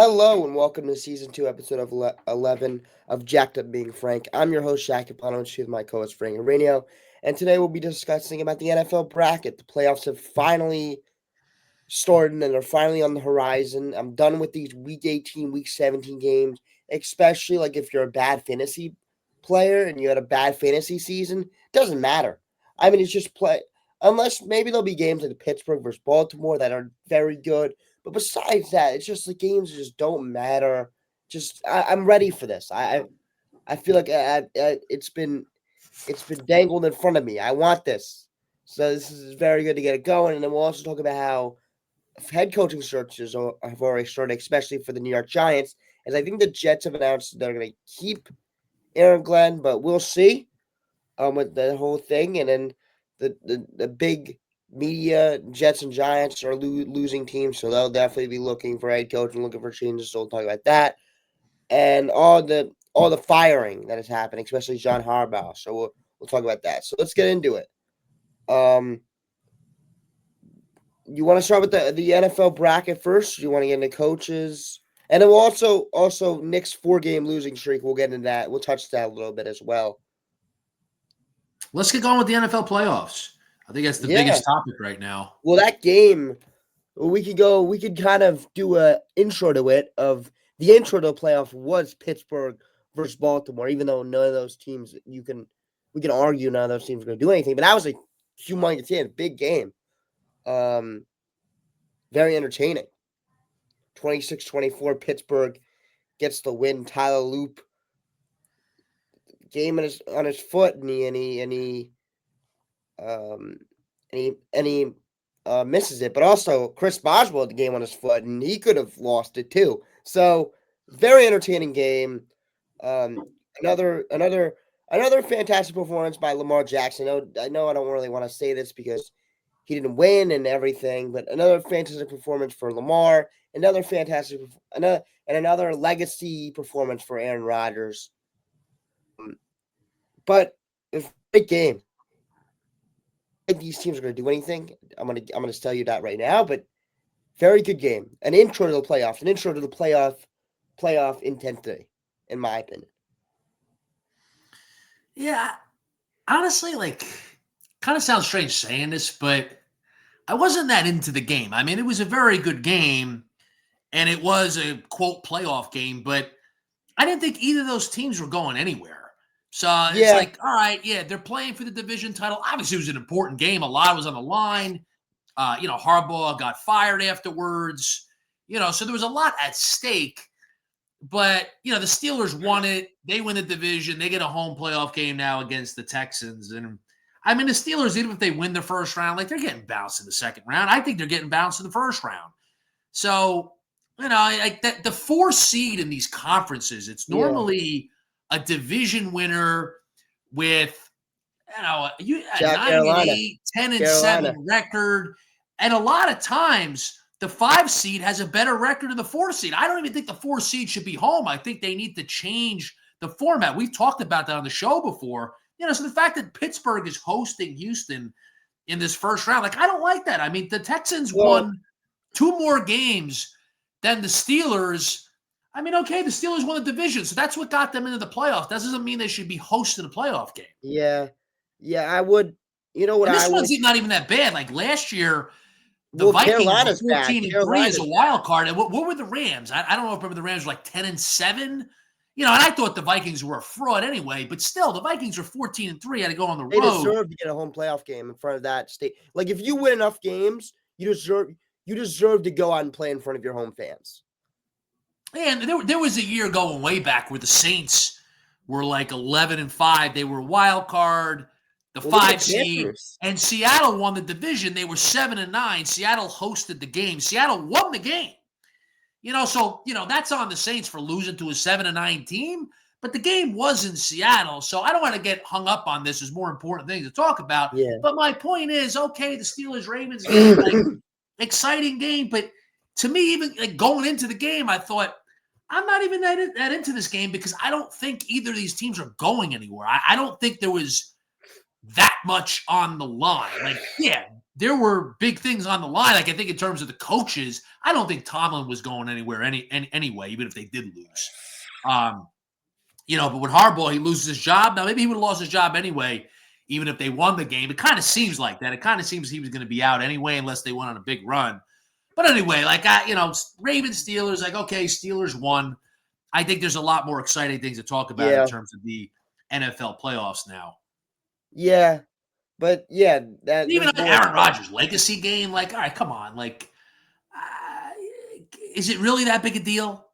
Hello and welcome to season 2, episode of 11 of Jacked Up Being Frank. I'm your host, Shaq Capano, with my co-host, Frank Arenio, and today we'll be discussing about the NFL bracket. The playoffs have finally started and they're finally on the horizon. I'm done with these Week 18, Week 17 games, especially like if you're a bad fantasy player and you had a bad fantasy season. It doesn't matter. I mean, it's just play. Unless maybe there'll be games like Pittsburgh versus Baltimore that are very good. But besides that, it's just the games just don't matter. I'm ready for this. I feel like it's been dangled in front of me. I want this. So this is very good to get it going. And then we'll also talk about how head coaching searches have already started, especially for the New York Giants. As I think the Jets have announced they're going to keep Aaron Glenn, but we'll see with the whole thing. And then the big media, Jets and Giants are losing teams, so they'll definitely be looking for head coach and looking for changes. So we'll talk about that and all the firing that is happening, especially John Harbaugh. So we'll talk about that. So let's get into it. You want to start with the NFL bracket first? Or you want to get into coaches? And then we'll also Knicks 4-game losing streak. We'll get into that. We'll touch that a little bit as well. Let's get going with the NFL playoffs. I think that's the biggest topic right now. Well, that game, we could kind of do a intro to it. Of the intro to the playoff was Pittsburgh versus Baltimore, even though none of those teams we can argue none of those teams are going to do anything. But that was a humongous game, big game. Very entertaining. 26-24, Pittsburgh gets the win. Tyler Loop game on his foot, and he misses it. But also Chris Boswell had the game on his foot, and he could have lost it too. So very entertaining game. Another fantastic performance by Lamar Jackson. I know I don't really want to say this because he didn't win and everything, but another fantastic performance for Lamar. Another legacy performance for Aaron Rodgers. But it's a great game. I think these teams are going to do anything. I'm gonna tell you that right now. But very good game. An intro to the playoffs. An intro to the playoff intensity, in my opinion. Yeah, honestly, kind of sounds strange saying this, but I wasn't that into the game. I mean, it was a very good game, and it was a, quote, playoff game, but I didn't think either of those teams were going anywhere. So it's like, all right, yeah, they're playing for the division title. Obviously, it was an important game. A lot was on the line. Harbaugh got fired afterwards. So there was a lot at stake. But, the Steelers won it. They win the division. They get a home playoff game now against the Texans. And, I mean, the Steelers, even if they win the first round, they're getting bounced in the second round. I think they're getting bounced in the first round. So, the 4 seed in these conferences, it's normally a division winner with, a 9-8, 10-7 record. And a lot of times the 5 seed has a better record than the 4 seed. I don't even think the 4 seed should be home. I think they need to change the format. We've talked about that on the show before. So the fact that Pittsburgh is hosting Houston in this first round, I don't like that. I mean, the Texans won 2 more games than the Steelers. I mean, okay, the Steelers won the division, so that's what got them into the playoffs. That doesn't mean they should be hosting a playoff game. Yeah, I would. You know what? And this one's not even that bad. Like last year, the Vikings were 14-3 as a wild card. And what were the Rams? I don't know if the Rams were like 10-7. And I thought the Vikings were a fraud anyway. But still, the Vikings were 14-3. Had to go on the road. They deserve to get a home playoff game in front of that state. Like if you win enough games, you deserve to go out and play in front of your home fans. And there was a year going way back where the Saints were like 11-5. They were a wild card. The 5 seed, and Seattle won the division. They were 7-9. Seattle hosted the game. Seattle won the game. So that's on the Saints for losing to a 7-9 team. But the game was in Seattle, so I don't want to get hung up on this. There's more important things to talk about. Yeah. But my point is, okay, the Steelers-Ravens game, exciting game. But to me, even going into the game, I thought, I'm not even that into this game because I don't think either of these teams are going anywhere. I don't think there was that much on the line. there were big things on the line. Like I think in terms of the coaches, I don't think Tomlin was going anywhere anyway, even if they did lose. But with Harbaugh, he loses his job. Now maybe he would have lost his job anyway, even if they won the game. It kind of seems like that. It kind of seems he was going to be out anyway, unless they went on a big run. But anyway, Ravens Steelers, okay, Steelers won. I think there's a lot more exciting things to talk about in Yeah. terms of the NFL playoffs now. Yeah. But yeah, Even there's the more. Aaron Rodgers legacy game, all right, come on, is it really that big a deal?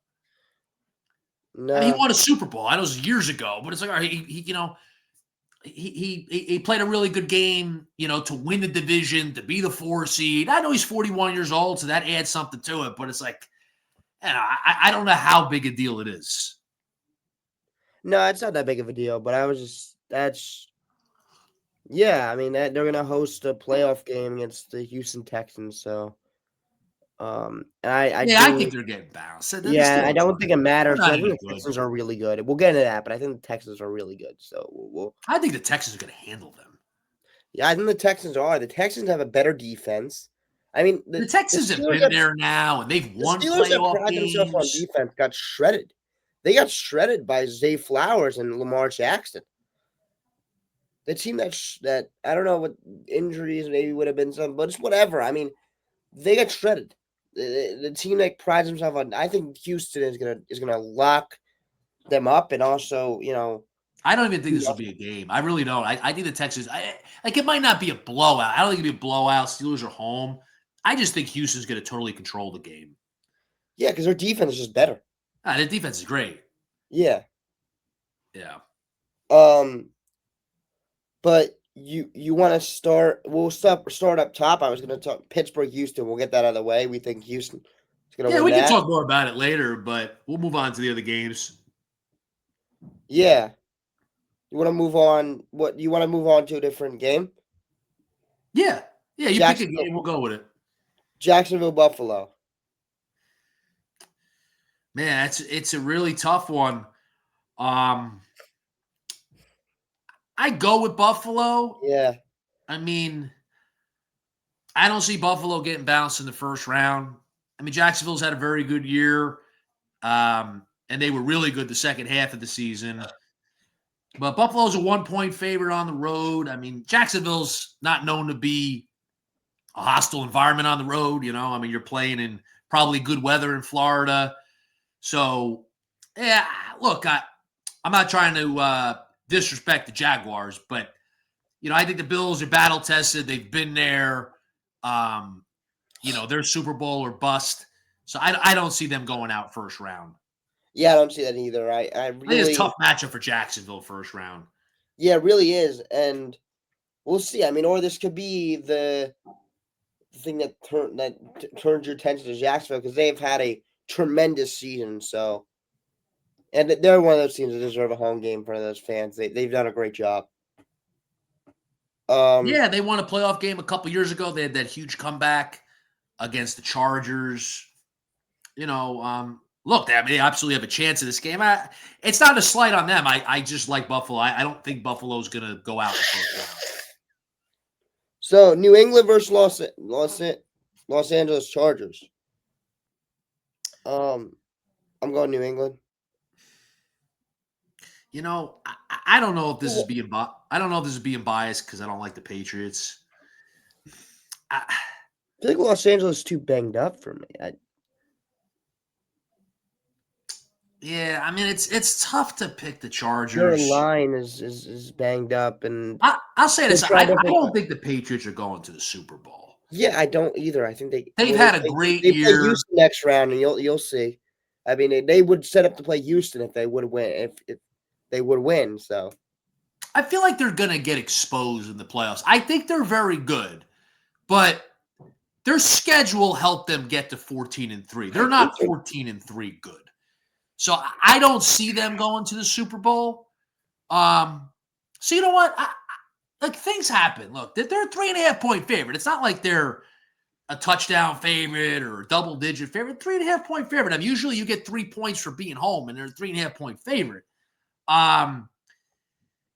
I mean, he No. won a Super Bowl. I know it was years ago, but it's all right. He played a really good game, to win the division, to be the 4 seed. I know he's 41 years old, so that adds something to it. But it's I don't know how big a deal it is. No, it's not that big of a deal. But yeah. I mean, they're gonna host a playoff game against the Houston Texans. So, and I Yeah, I think do. they're getting bounced. The Yeah, I Steelers don't aren't. think it They're matters because not I think any the good. Texans are really good. We'll get into that, but I think the Texans are really good. So I think the Texans are going to handle them. yeah, I think the Texans are. The Texans have a better defense. I mean, The the Texans have Steelers been there now, and they've the won Steelers that playoff pride themselves on games. defense got shredded. They got shredded by Zay Flowers and Lamar Jackson. The team that I don't know what injuries maybe would have been some, but it's whatever. I mean, they got shredded. The team that prides himself on, I think Houston is gonna lock them up, and also I don't even think this will be a game. I really don't. I think the Texans, it might not be a blowout. I don't think it'll be a blowout. Steelers are home. I just think Houston's going to totally control the game. Yeah, because their defense is just better. Their defense is great. Yeah. Yeah. But you want to start? We'll start up top. I was going to talk Pittsburgh, Houston. We'll get that out of the way. We think Houston is going to win We can that. talk more about it later, but we'll move on to the other games. Yeah. You want to move on? What you want to move on to a different game? Yeah. You pick a game, we'll go with it. Jacksonville, Buffalo. Man, it's a really tough one. I go with Buffalo. Yeah. I mean, I don't see Buffalo getting bounced in the first round. I mean, Jacksonville's had a very good year, and they were really good the second half of the season. But Buffalo's a 1-point favorite on the road. I mean, Jacksonville's not known to be a hostile environment on the road. I mean, you're playing in probably good weather in Florida. So, yeah, look, I'm not trying to disrespect the Jaguars, but, I think the Bills are battle tested. They've been there. They're Super Bowl or bust. So I don't see them going out first round. Yeah, I don't see that either. I think really it's a tough matchup for Jacksonville first round. Yeah, it really is, and we'll see. I mean, or this could be the thing that turns your attention to Jacksonville because they've had a tremendous season. So, and they're one of those teams that deserve a home game in front of those fans. They've done a great job. Yeah, they won a playoff game a couple years ago. They had that huge comeback against the Chargers. Look, they absolutely have a chance in this game. It's not a slight on them. I just like Buffalo. I don't think Buffalo's going to go out in the first round. So, New England versus Los Angeles Chargers. I'm going New England. I don't know if this is being biased because I don't like the Patriots. I think Los Angeles is too banged up for me. Yeah, I mean it's tough to pick the Chargers. Their line is banged up, and I'll say this: I don't think the Patriots are going to the Super Bowl. Yeah, I don't either. I think they've had a great year. They play Houston next round, and you'll see. I mean, they would set up to play Houston if they would win. If they would win, so I feel like they're going to get exposed in the playoffs. I think they're very good, but their schedule helped them get to 14-3. They're not 14-3 good. So I don't see them going to the Super Bowl. So you know what? Things happen. Look, they're a 3.5-point favorite. It's not like they're a touchdown favorite or a double-digit favorite. 3.5-point favorite. I mean, usually you get 3 points for being home, and they're a 3.5-point favorite. I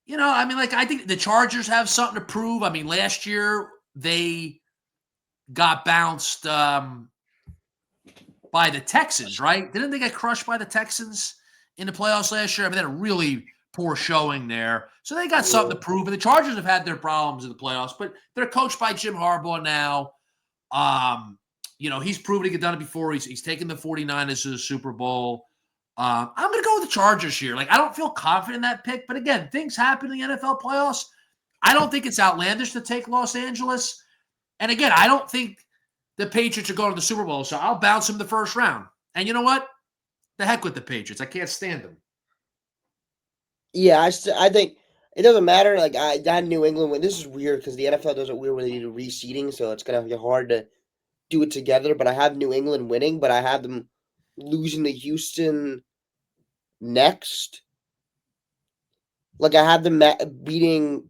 mean, I think the Chargers have something to prove. I mean, last year they got bounced by the Texans, right? Didn't they get crushed by the Texans in the playoffs last year? I mean, they had a really poor showing there. So they got something to prove. And the Chargers have had their problems in the playoffs, but they're coached by Jim Harbaugh now. He's proven he could done it before. He's taken the 49ers to the Super Bowl. I'm going to go with the Chargers here. Like, I don't feel confident in that pick. But again, things happen in the NFL playoffs. I don't think it's outlandish to take Los Angeles. And again, I don't think the Patriots are going to the Super Bowl, so I'll bounce them the first round. And you know what? The heck with the Patriots. I can't stand them. Yeah, I think it doesn't matter. Like I had New England win. This is weird because the NFL does it weird when they do reseeding, so it's gonna be hard to do it together. But I have New England winning, but I have them losing to Houston next. Like I have them beating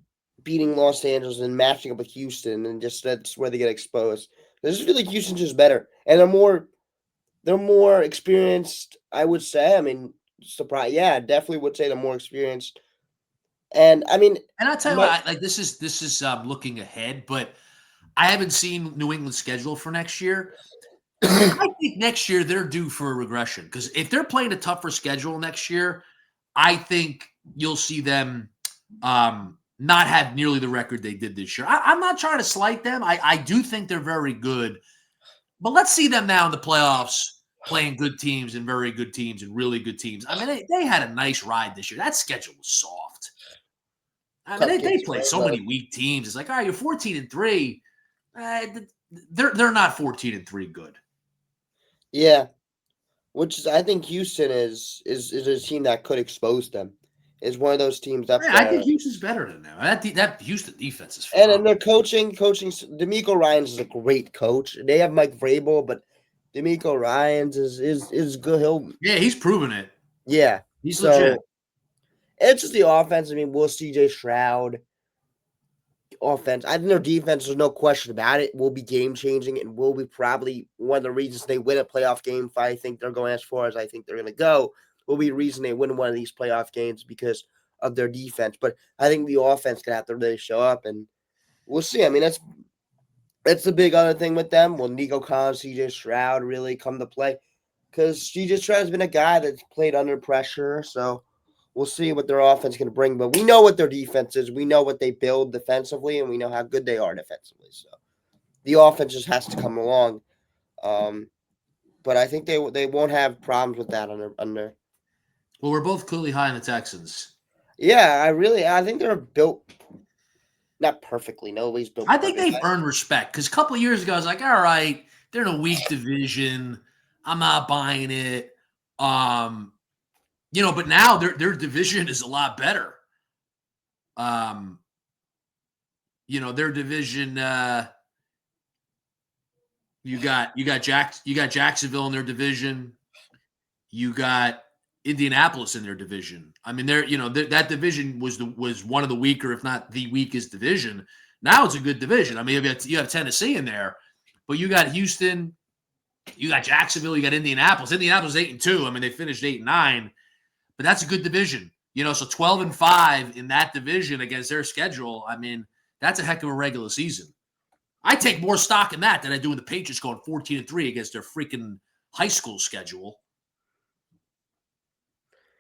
Los Angeles and matching up with Houston, and just that's where they get exposed. I just feel like Houston's just better, and they're more experienced. I would say. I mean, surprise. Yeah, definitely would say they're more experienced. And I mean, And I'll tell you my what, this is looking ahead, but I haven't seen New England's schedule for next year. I think next year they're due for a regression because if they're playing a tougher schedule next year, I think you'll see them not have nearly the record they did this year. I'm not trying to slight them. I do think they're very good, but let's see them now in the playoffs playing good teams and very good teams and really good teams. I mean, they had a nice ride this year. That schedule was soft. I mean, tough they games to play win, so but many weak teams. It's like, all right, you're 14-3. They're not 14-3 good. yeah, which is I think Houston is a team that could expose them. Is one of those teams up Yeah, I think there. Houston's better than them. That Houston defense is And then phenomenal. their coaching. D'Amico Ryans is a great coach. They have Mike Vrabel, but D'Amico Ryans is good. Yeah, he's proven it. Yeah. He's legit. So it's just the offense. I mean, will CJ Stroud offense? I think their defense, there's no question about it, will be game changing and will be probably one of the reasons they win a playoff game. If I think they're going as far as I think they're going to go, will be the reason they win one of these playoff games because of their defense. But I think the offense gonna have to really show up, and we'll see. I mean, that's the big other thing with them. Will Nico Collins, CJ Stroud really come to play? Because CJ Stroud has been a guy that's played under pressure, so we'll see what their offense can bring. But we know what their defense is. We know what they build defensively, and we know how good they are defensively. So the offense just has to come along. Um, but I think they won't have problems with that under. Well, we're both clearly high in the Texans. Yeah, I think they're built not perfectly. Nobody's built I think perfect. they've earned respect because a couple of years ago, I was like, all right, they're in a weak division. I'm not buying it. But now their division is a lot better. Their division. You got Jacksonville in their division. You got Indianapolis in their division. I mean, that division was one of the weaker, if not the weakest division. Now it's a good division. I mean, you have Tennessee in there, but you got Houston, you got Jacksonville, you got Indianapolis. Indianapolis 8-2. I mean, they finished 8-9, but that's a good division. So 12-5 in that division against their schedule. I mean, that's a heck of a regular season. I take more stock in that than I do in the Patriots going 14-3 against their freaking high school schedule.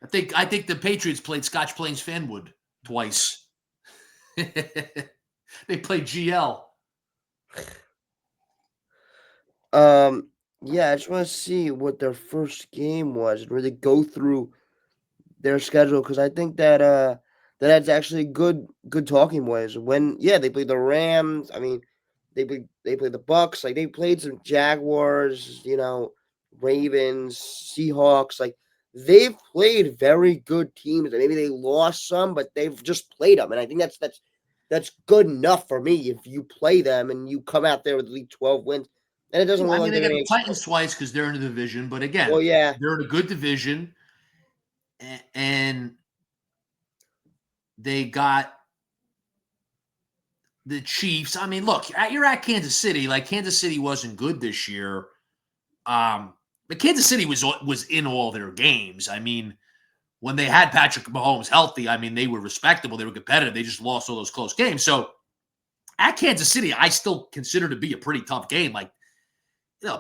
I think the Patriots played Scotch Plains Fanwood twice. They played GL. Yeah, I just want to see what their first game was and really go through their schedule because I think that's actually good talking points. They played the Rams. I mean, they played the Bucks. Like they played some Jaguars. Ravens, Seahawks. Like they've played very good teams. And maybe they lost some, but they've just played them. And I think that's good enough for me. If you play them and you come out there with at least 12 wins, and it doesn't Yeah, look I like mean, they they're got going the to. Titans twice because they're in the division. But again, Well, yeah, they're in a good division. And they got the Chiefs. I mean, look, you're at Kansas City. Like, Kansas City wasn't good this year. But Kansas City was in all their games. I mean, when they had Patrick Mahomes healthy, I mean, they were respectable. They were competitive. They just lost all those close games. So at Kansas City, I still consider to be a pretty tough game. Like,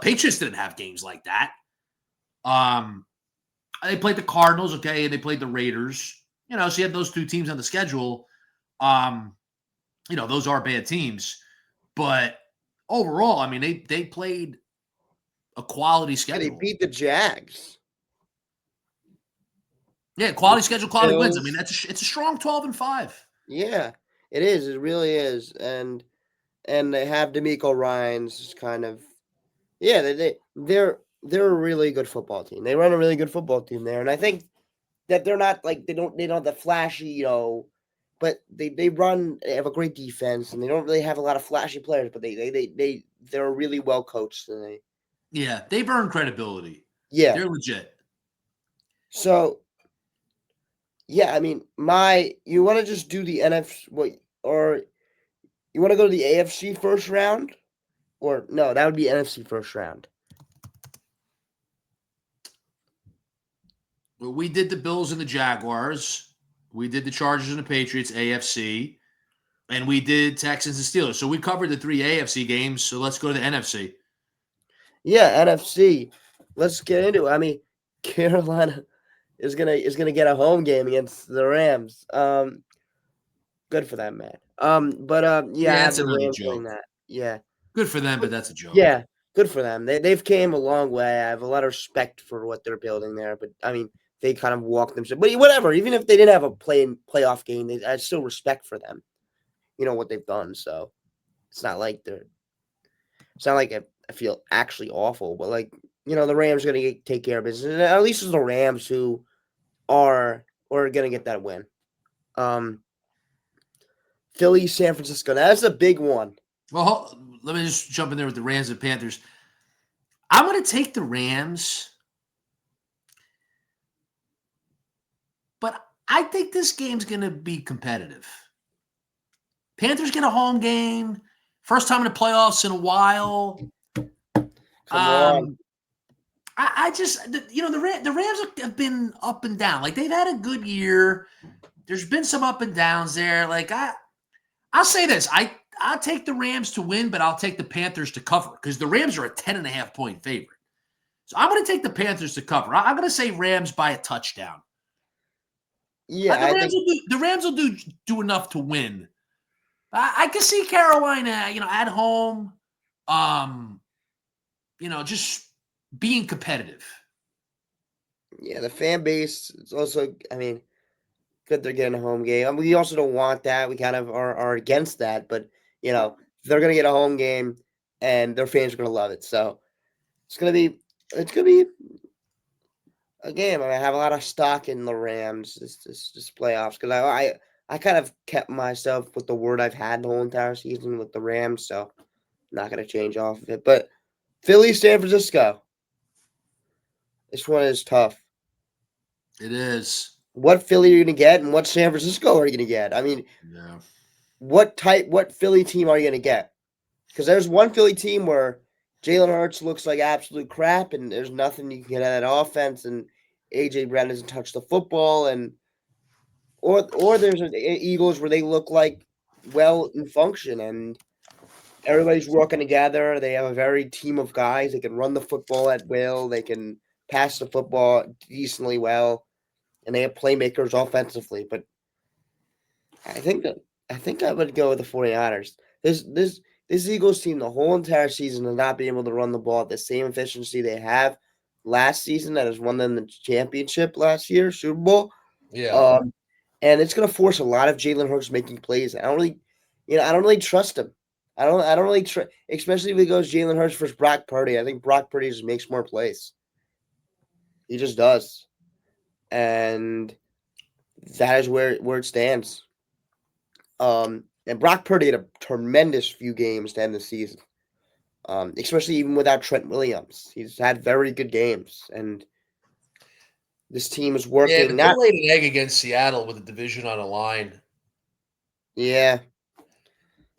Patriots didn't have games like that. They played the Cardinals, okay, and they played the Raiders. So you had those two teams on the schedule. Those are bad teams. But overall, I mean, they played a quality Yeah, they schedule. beat the Jags. Yeah, quality schedule, quality wins. I mean, Bills. it's a strong 12-5. Yeah, it is. It really is. And they have D'Amico Ryans kind of. Yeah, they're a really good football team. They run a really good football team there, and I think that they're not like they don't have the flashy, but they have a great defense, and they don't really have a lot of flashy players, but they're really well coached, and They've earned credibility. yeah. They're legit. So yeah, I mean, you want to just do the NFC or you want to go to the AFC first round, or no? That would be NFC first round. We did the Bills and the Jaguars. We did the Chargers and the Patriots, AFC. And we did Texans and Steelers. So we covered the 3 AFC games. So let's go to the NFC. Yeah, NFC. Let's get into it. I mean, Carolina is gonna get a home game against the Rams. Good for them, man. Yeah, I Yeah, have that's the another Rams winning joke. that. Yeah, Good for them, but that's a joke. yeah, good for them. They've came a long way. I have a lot of respect for what they're building there. But I mean, they kind of walked themselves. But whatever. Even if they didn't have a playoff game, I still respect for them. What they've done. So it's not like I feel actually awful, but the Rams are gonna take care of business. And at least it's the Rams who are gonna get that win. Philly, San Francisco. That's a big one. Well, let me just jump in there with the Rams and Panthers. I'm going to take the Rams, but I think this game's going to be competitive. Panthers get a home game, first time in the playoffs in a while. Come on. I just, the Rams have been up and down. Like, they've had a good year. There's been some up and downs there. Like, I'll say this. I'll take the Rams to win, but I'll take the Panthers to cover because the Rams are a 10.5 point favorite. So I'm going to take the Panthers to cover. I'm going to say Rams by a touchdown. Yeah, the Rams will do enough to win. I can see Carolina, at home, just being competitive. Yeah, the fan base is also. I mean, good they're getting a home game. I mean, we also don't want that. We kind of are against that, but they're gonna get a home game, and their fans are gonna love it. So it's gonna be a game. I have a lot of stock in the Rams this playoffs because I kind of kept myself with the word I've had the whole entire season with the Rams, so I'm not gonna change off of it. But Philly, San Francisco. This one is tough. It is. What Philly are you gonna get, and what San Francisco are you gonna get? I mean, Yeah. what Philly team are you gonna get? Because there's one Philly team where Jalen Hurts looks like absolute crap, and there's nothing you can get out of that offense, and AJ Brown doesn't touch the football, and or there's an Eagles where they look like well in function, and everybody's working together. They have a very team of guys. They can run the football at will. They can pass the football decently well, and they have playmakers offensively. But I think I would go with the 49ers. This Eagles team the whole entire season has not been able to run the ball at the same efficiency they have last season that has won them the championship last year, Super Bowl. Yeah. And it's gonna force a lot of Jalen Hurts making plays. I don't really trust him. I don't really trust, especially if it goes Jalen Hurts versus Brock Purdy. I think Brock Purdy just makes more plays. He just does, and that is where it stands. And Brock Purdy had a tremendous few games to end the season, especially even without Trent Williams. He's had very good games, and this team is Yeah, working. but they Not laid an egg against Seattle with the division on the line. yeah,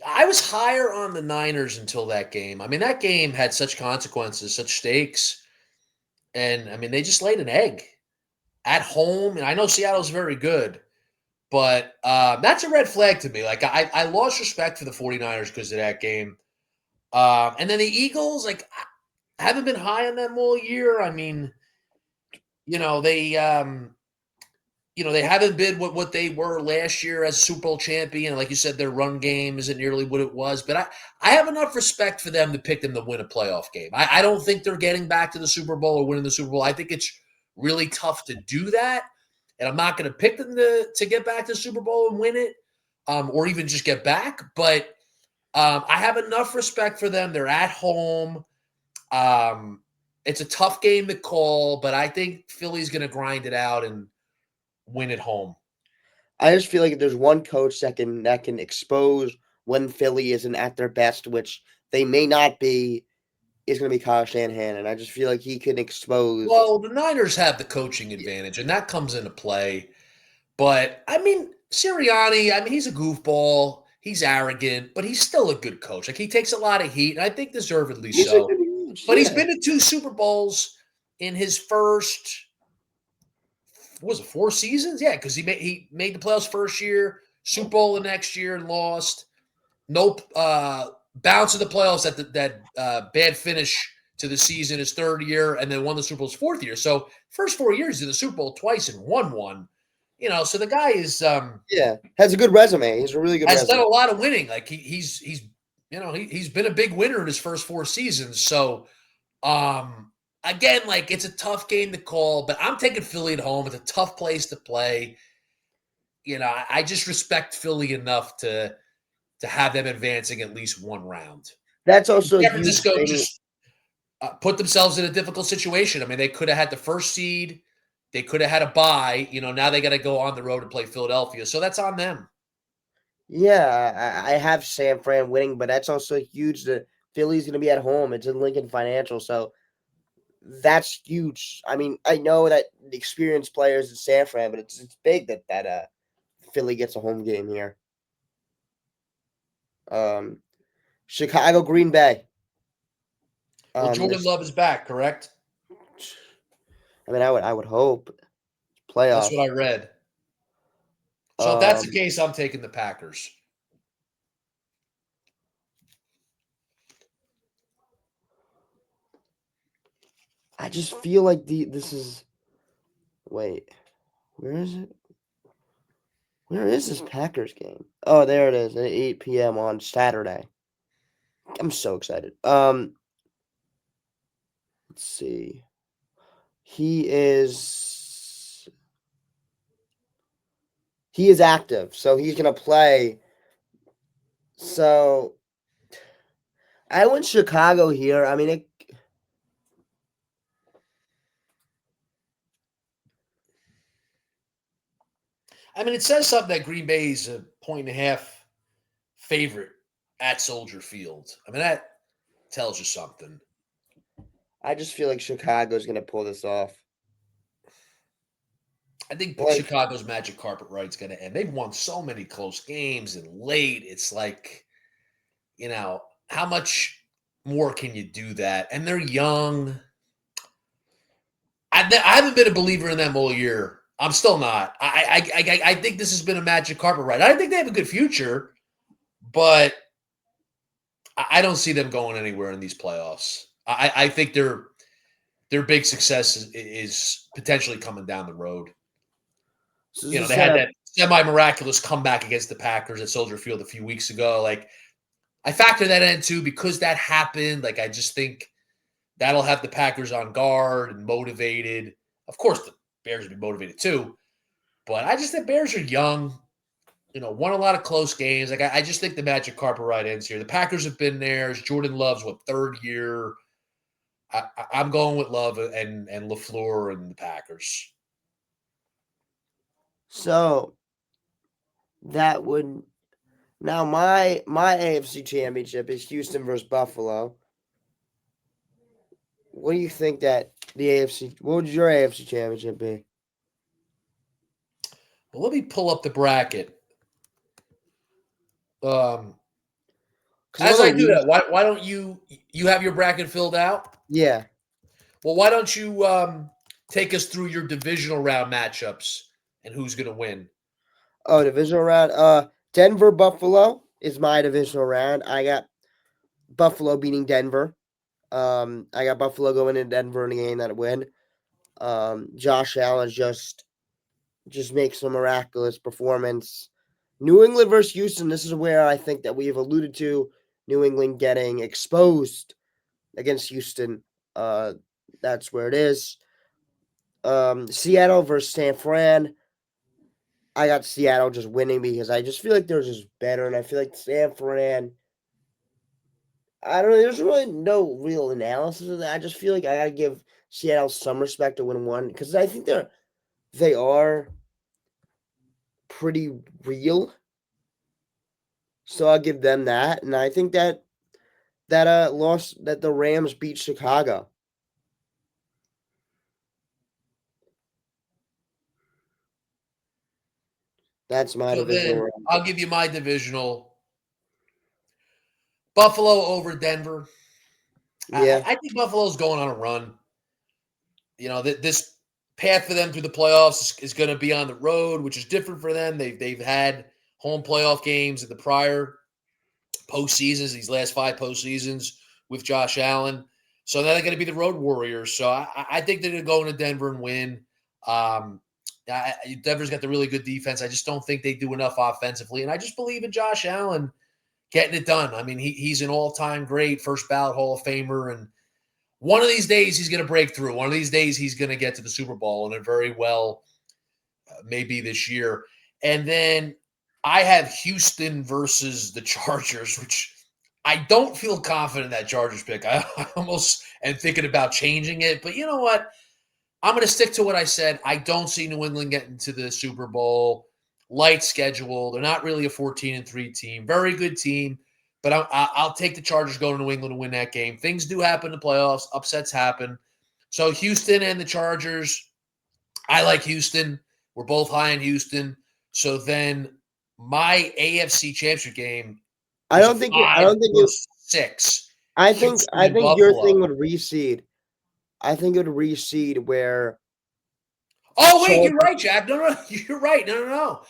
I was higher on the Niners until that game. I mean, that game had such consequences, such stakes. And I mean, they just laid an egg at home. And I know Seattle's very good, But that's a red flag to me. Like I lost respect for the 49ers because of that game. And then the Eagles, like I haven't been high on them all year. I mean, you know, they haven't been what they were last year as a Super Bowl champion. Like you said, their run game isn't nearly what it was. But I have enough respect for them to pick them to win a playoff game. I don't think they're getting back to the Super Bowl or winning the Super Bowl. I think it's really tough to do that. And I'm not going to pick them to get back to the Super Bowl and win it, or even just get back. But I have enough respect for them. They're at home. It's a tough game to call, but I think Philly's going to grind it out and win at home. I just feel like if there's one coach that can expose when Philly isn't at their best, which they may not be, is going to be Kyle Shanahan, and I just feel like he can expose. Well, the Niners have the coaching advantage, and that comes into play. But I mean, Sirianni, I mean, he's a goofball. He's arrogant, but he's still a good coach. Like he takes a lot of heat, and I think deservedly He's a so. good coach, But he's yeah. been to 2 Super Bowls in his first, what was it, 4 seasons? Yeah, because he made the playoffs first year, Super Bowl the next year, and lost. Nope. Bounce in the playoffs at that bad finish to the season his third year, and then won the Super Bowl's fourth year. So first 4 years in the Super Bowl twice and won one. So the guy Yeah, has a good resume. He's a really good has done resume. a lot of winning. Like he's been a big winner in his first 4 seasons. So again, like it's a tough game to call, but I'm taking Philly at home. It's a tough place to play. I just respect Philly enough to have them advancing at least one round. That's also a San huge Francisco thing. just put themselves in a difficult situation. I mean, they could have had the first seed. They could have had a bye. Now they got to go on the road and play Philadelphia. So that's on them. Yeah, I have San Fran winning, but that's also huge. The Philly's going to be at home. It's in Lincoln Financial, so that's huge. I mean, I know that the experienced players in San Fran, but it's big that Philly gets a home game here. Um, Chicago, Green Bay. Well, Jordan This. Love is back, correct? I mean, I would hope That's what playoffs. I read. So if that's the Um, case, I'm taking the Packers. I just feel like this is. Wait, where is it? Where is this Packers game? Oh, there it is at 8 p.m. on Saturday. I'm so excited. Let's see. He is active, so he's gonna play. So I went Chicago here. I mean, I mean, it says something that Green Bay is a 1.5 favorite at Soldier Field. I mean, that tells you something. I just feel like Chicago's gonna pull this off. I think Like, Chicago's magic carpet ride's going to end. They've won so many close games and late. It's like, how much more can you do that? And they're young. I haven't been a believer in them all year. I'm still not. I think this has been a magic carpet ride. I think they have a good future, but I don't see them going anywhere in these playoffs. I think their big success is potentially coming down the road. so this is They set had up. that semi-miraculous comeback against the Packers at Soldier Field a few weeks ago. Like, I factor that in too because that happened. Like, I just think that'll have the Packers on guard and motivated. Of course, the Bears will be motivated too, but I just think Bears are young. Won a lot of close games. Like, I just think the magic carpet ride ends here. The Packers have been there. Jordan Love's third year. I'm going with Love and LaFleur and the Packers. So that would now my AFC Championship is Houston versus Buffalo. What do you think that the AFC? What would your AFC Championship be? Well, let me pull up the bracket. Um, Because I as know I the do league. that, why don't you have your bracket filled out? Yeah. Well, why don't you take us through your divisional round matchups and who's going to win? Oh, divisional round. Denver Buffalo is my divisional round. I got Buffalo beating Denver. I got Buffalo going into Denver in a game that win. Josh Allen just makes a miraculous performance. New England versus Houston. This is where I think that we have alluded to New England getting exposed against Houston. Uh, that's where it is. Seattle versus San Fran. I got Seattle just winning because I just feel like they're just better, and I feel like San Fran. I don't know. There's really no real analysis of that. I just feel like I gotta give Seattle some respect to win one because I think they are pretty real. So I'll give them that, and I think that loss that the Rams beat Chicago. That's my So divisional then round. I'll give you my divisional. Buffalo over Denver. Yeah, I think Buffalo's going on a run. This path for them through the playoffs is going to be on the road, which is different for them. They've had home playoff games in the prior postseasons, these last 5 postseasons with Josh Allen. So now they're going to be the road warriors. So I think they're going to go into Denver and win. Um, Denver's got the really good defense. I just don't think they do enough offensively. And I just believe in Josh Allen getting it done. I mean, he's an all-time great, first ballot Hall of Famer. And one of these days he's going to break through. One of these days he's going to get to the Super Bowl, and it very well maybe this year. And then I have Houston versus the Chargers, which I don't feel confident in that Chargers pick. I almost am thinking about changing it. But you know what? I'm going to stick to what I said. I don't see New England getting to the Super Bowl. Light schedule. They're not really a 14-3 team. Very good team. But I'll take the Chargers going to New England to win that game. Things do happen in the playoffs. Upsets happen. So Houston and the Chargers, I like Houston. We're both high in Houston. So then my AFC championship game I is a don't think it. I 5 don't think it. versus 6. I think. Houston I and think your thing Buffalo. would reseed. I think it would reseed where Oh wait, you're Chargers. right, Jack. No, you're right. No.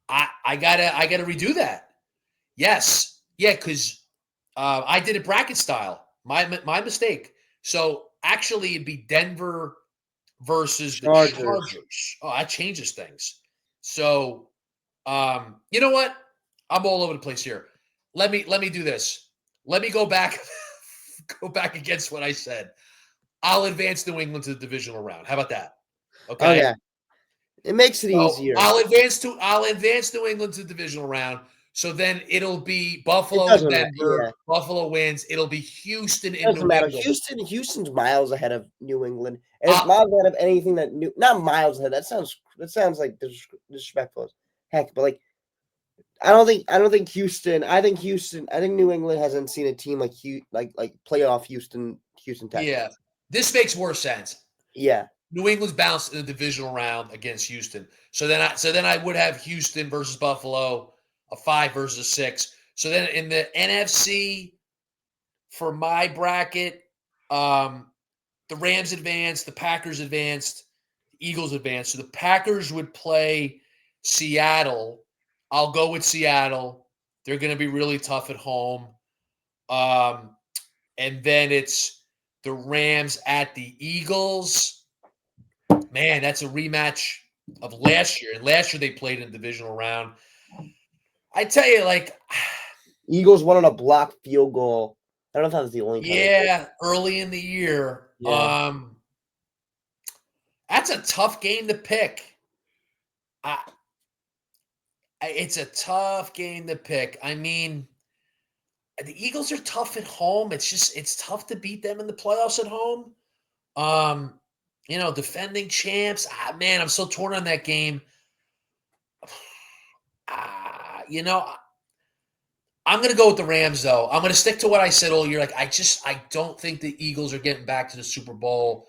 I gotta redo that. Yes, yeah, because I did it bracket style. My mistake. So actually, it'd be Denver versus the Chargers. Chargers. Oh, that changes things. So you know what? I'm all over the place here. Let me do this. Let me go back go back against what I said. I'll advance New England to the divisional round. How about that? Okay. Okay, it makes it So easier. I'll advance New England to the divisional round. So then it'll be It Buffalo and doesn't matter. Denver. Yeah, Buffalo wins. It'll be Houston it in doesn't New matter. England. Houston's miles ahead of New England, and it's Uh, miles ahead of anything that new. Not miles ahead. That sounds like disrespectful as heck. But like, I don't think Houston. I think Houston. I think New England hasn't seen a team like playoff Houston yeah, Texans. this makes more sense. Yeah, New England's bounced in the divisional round against Houston. So then I would have Houston versus Buffalo, a 5 versus a 6. So then in the NFC for my bracket, um, the Rams advanced, the Packers advanced, the Eagles advanced. So the Packers would play Seattle. I'll go with Seattle. They're going to be really tough at home. Um, and then it's the Rams at the Eagles. Man, that's a rematch of last year. And last year they played in the divisional round. I tell you, like, Eagles won on a blocked field goal. I don't know if that was the only time they did. yeah, early in the year. Yeah, That's a tough game to pick. I, it's a tough game to pick. I mean, the Eagles are tough at home. It's tough to beat them in the playoffs at home. Um, defending champs. Man, I'm so torn on that game. You know, I'm going to go with the Rams, though. I'm going to stick to what I said all year. Like, I don't think the Eagles are getting back to the Super Bowl.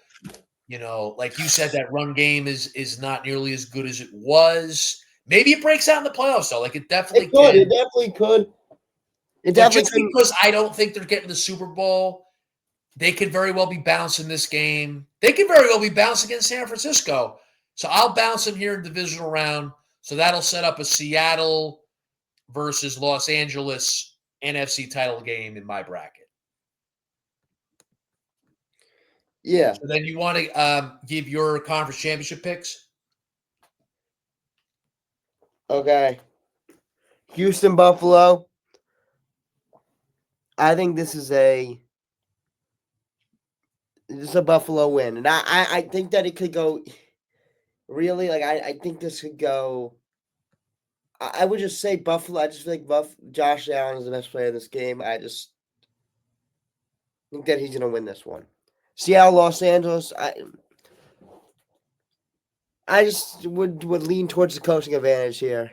Like you said, that run game is not nearly as good as it was. Maybe it breaks out in the playoffs, though. Like, it definitely it could. It can. definitely could. It But definitely just couldn't. because I don't think they're getting the Super Bowl, they could very well be bouncing this game. They could very well be bouncing against San Francisco. So I'll bounce them here in the divisional round. So that'll set up a Seattle versus Los Angeles NFC title game in my bracket. Yeah. So then you want to give your conference championship picks? Okay. Houston, Buffalo. I think this is a Buffalo win, and I think that it could go. Really, like I think this could go. I would just say Buffalo. I just feel like Josh Allen is the best player in this game. I just think that he's gonna win this one. Seattle, Los Angeles. I just would lean towards the coaching advantage here,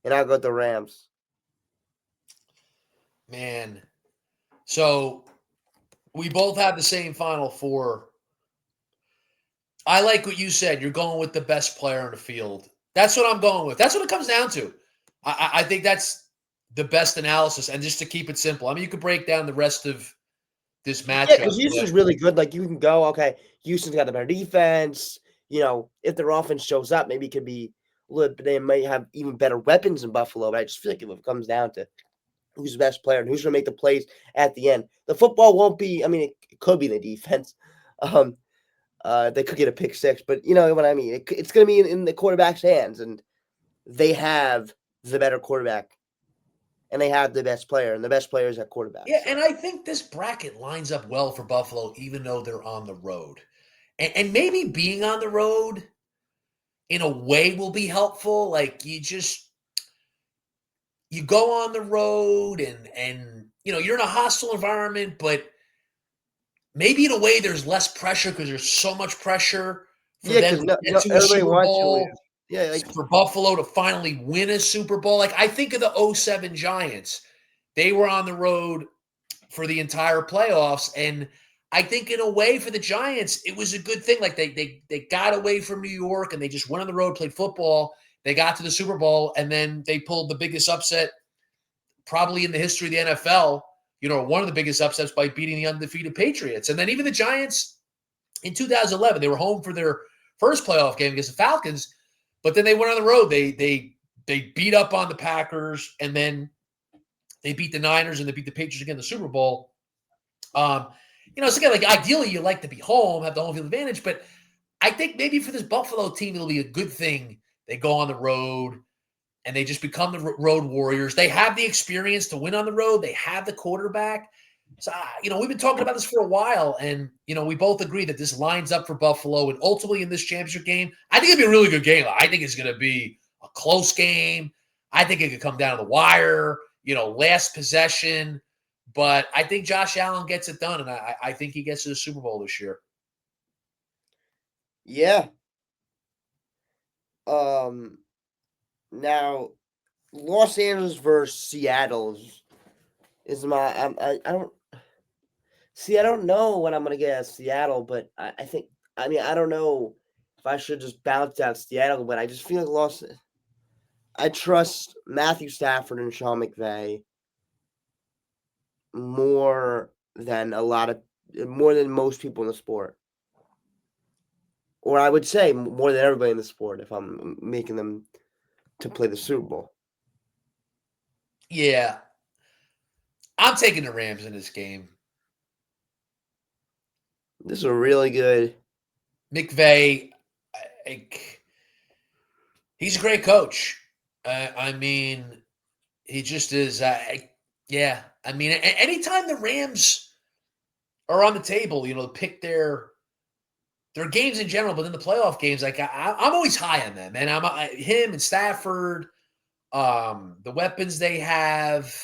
and I'll go with the Rams. Man. So we both have the same Final Four. I like what you said. You're going with the best player on the field. That's what I'm going with. That's what it comes down to. I think that's the best analysis. And just to keep it simple, I mean, you could break down the rest of this Yeah, matchup. because Houston's really good. Like you can go, okay, Houston's got a better defense. If their offense shows up, maybe it could be a little. They might have even better weapons in Buffalo. But I just feel like if it comes down to who's the best player and who's going to make the plays at the end, the football won't be. I mean, it could be the defense. They could get a pick six, but you know what I mean. It's going to be in the quarterback's hands, and they have the better quarterback, and they have the best player, and the best player is at quarterback. Yeah, So. and I think this bracket lines up well for Buffalo, even though they're on the road. And maybe being on the road in a way will be helpful. Like you go on the road and you're in a hostile environment, but maybe in a way there's less pressure because there's so much pressure for Yeah, them because to no, get to a everybody Super wants you to lose. Bowl, Yeah, like for Buffalo to finally win a Super Bowl. Like I think of the '07 Giants. They were on the road for the entire playoffs. And I think in a way for the Giants, it was a good thing. Like they got away from New York and they just went on the road, played football. They got to the Super Bowl, and then they pulled the biggest upset probably in the history of the NFL. One of the biggest upsets by beating the undefeated Patriots. And then even the Giants in 2011, they were home for their first playoff game against the Falcons, but then they went on the road. They beat up on the Packers, and then they beat the Niners, and they beat the Patriots again in the Super Bowl. So again, like ideally you like to be home, have the home field advantage, but I think maybe for this Buffalo team, it'll be a good thing. They go on the road and they just become the road warriors. They have the experience to win on the road. They have the quarterback. So, we've been talking about this for a while, and, we both agree that this lines up for Buffalo. And ultimately in this championship game, I think it'll be a really good game. I think it's going to be a close game. I think it could come down to the wire, last possession. But I think Josh Allen gets it done, and I think he gets to the Super Bowl this year. yeah. Now Los Angeles versus Seattle is my. I don't see. I don't know what I'm gonna get at Seattle, but I think. I mean, I don't know if I should just bounce out Seattle, but I just feel like I trust Matthew Stafford and Sean McVay more than more than most people in the sport. Or I would say more than everybody in the sport if I'm making them to play the Super Bowl. Yeah, I'm taking the Rams in this game. This is a really good. McVay, he's a great coach. I mean, he just is. Yeah, I mean, anytime the Rams are on the table, pick their games in general, but in the playoff games, like I'm always high on them, and him and Stafford, the weapons they have.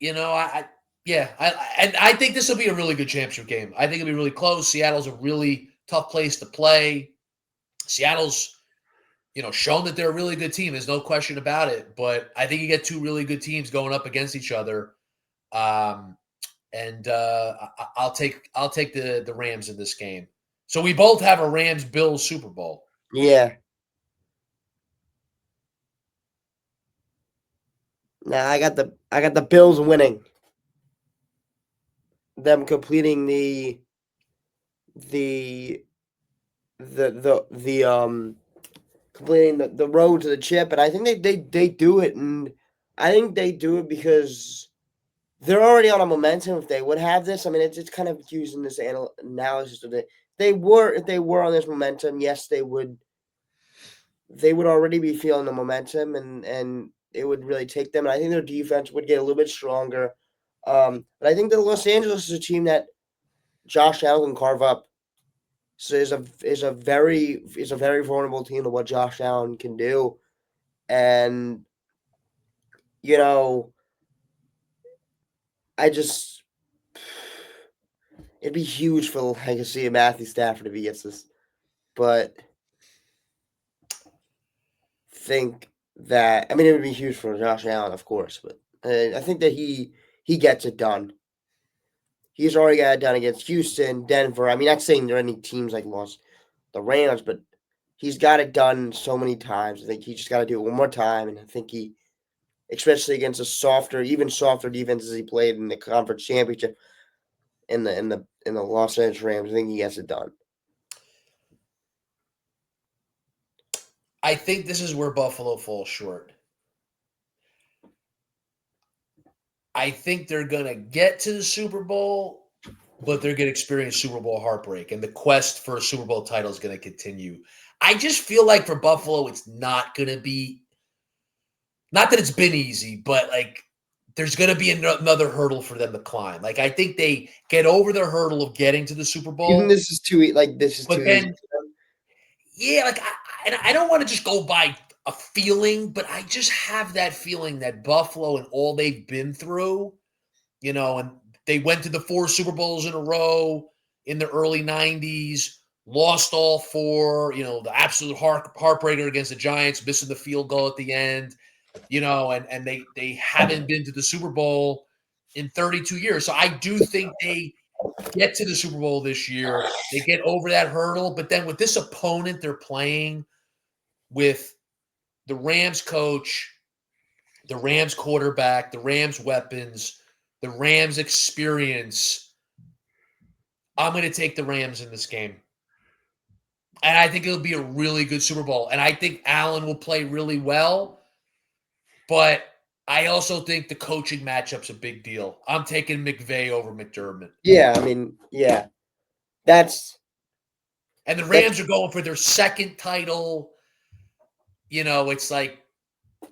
And I think this will be a really good championship game. I think it'll be really close. Seattle's a really tough place to play. Seattle's, shown that they're a really good team. There's no question about it. But I think you get two really good teams going up against each other. And I'll take the Rams in this game. So we both have a Rams-Bills Super Bowl. Yeah. Now I got the Bills winning. Them completing the completing the road to the chip, and I think they do it, and I think they do it because they're already on a momentum. If they would have this, I mean, it's kind of using this analysis of it. If they were on this momentum, yes, they would. They would already be feeling the momentum, and it would really take them. And I think their defense would get a little bit stronger. But I think that Los Angeles is a team that Josh Allen can carve up. So is a very vulnerable team to what Josh Allen can do, and you know, I just it'd be huge for the legacy of Matthew Stafford if he gets this, but think that I mean it would be huge for Josh Allen, of course, but I think that he gets it done. He's already got it done against Houston, Denver. I mean, not saying there are any teams like lost the Rams, but he's got it done so many times. I think he just got to do it one more time, and I think he, especially against a softer, even softer defenses he played in the conference championship in the Los Angeles Rams, I think he gets it done. I think this is where Buffalo falls short. I think they're going to get to the Super Bowl, but they're going to experience Super Bowl heartbreak, and the quest for a Super Bowl title is going to continue. I just feel like for Buffalo, it's not going to be, not that it's been easy, but like there's going to be another hurdle for them to climb. Like I think they get over the hurdle of getting to the Super Even Bowl, this is too this is but too easy. then yeah, like I don't want to just go by a feeling, but I just have that feeling that Buffalo and all they've been through, and they went to the 4 Super Bowls in a row in the early 90s, lost all 4, the absolute heartbreaker against the Giants, missing the field goal at the end, and they haven't been to the Super Bowl in 32 years. So I do think they get to the Super Bowl this year. They get over that hurdle, but then with this opponent they're playing with the Rams coach, the Rams quarterback, the Rams weapons, the Rams experience, I'm going to take the Rams in this game. And I think it'll be a really good Super Bowl. And I think Allen will play really well. But I also think the coaching matchup's a big deal. I'm taking McVay over McDermott. Yeah, I mean, yeah, that's And the that's Rams are going for their second title. It's like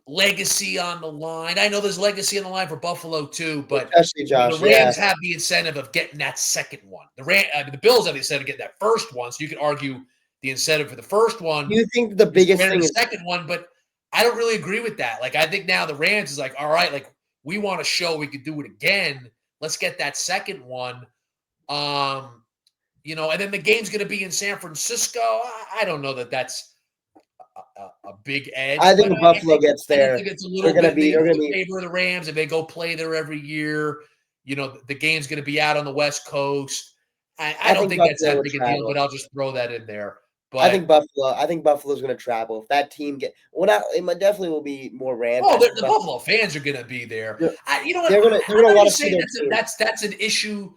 legacy on the line. I know there's legacy on the line for Buffalo too, but especially the Josh. Yeah, Rams have the incentive of getting that second one. The Bills have the incentive of getting that first one, so you could argue the incentive for the first one you think the is biggest greater than thing the is second one, but I don't really agree with that. Like, I think now the Rams is like, all right, like we want to show we could do it again. Let's get that second one. And then the game's going to be in San Francisco. I don't know that that's a big edge, I think but if Buffalo gets I do there, think it's a little bit they're maybe gonna in be favor of the Rams, and they go play there every year. The game's going to be out on the West Coast. I I don't think think that's Buffalo that would big a deal, but travel. I'll just throw that in there. But I think Buffalo's gonna travel. If that team it definitely will be more Rams. oh, I think the Buffalo, Buffalo fans are going to be there. they're, You know what? they're I'm gonna not want even to see saying their team. that's an issue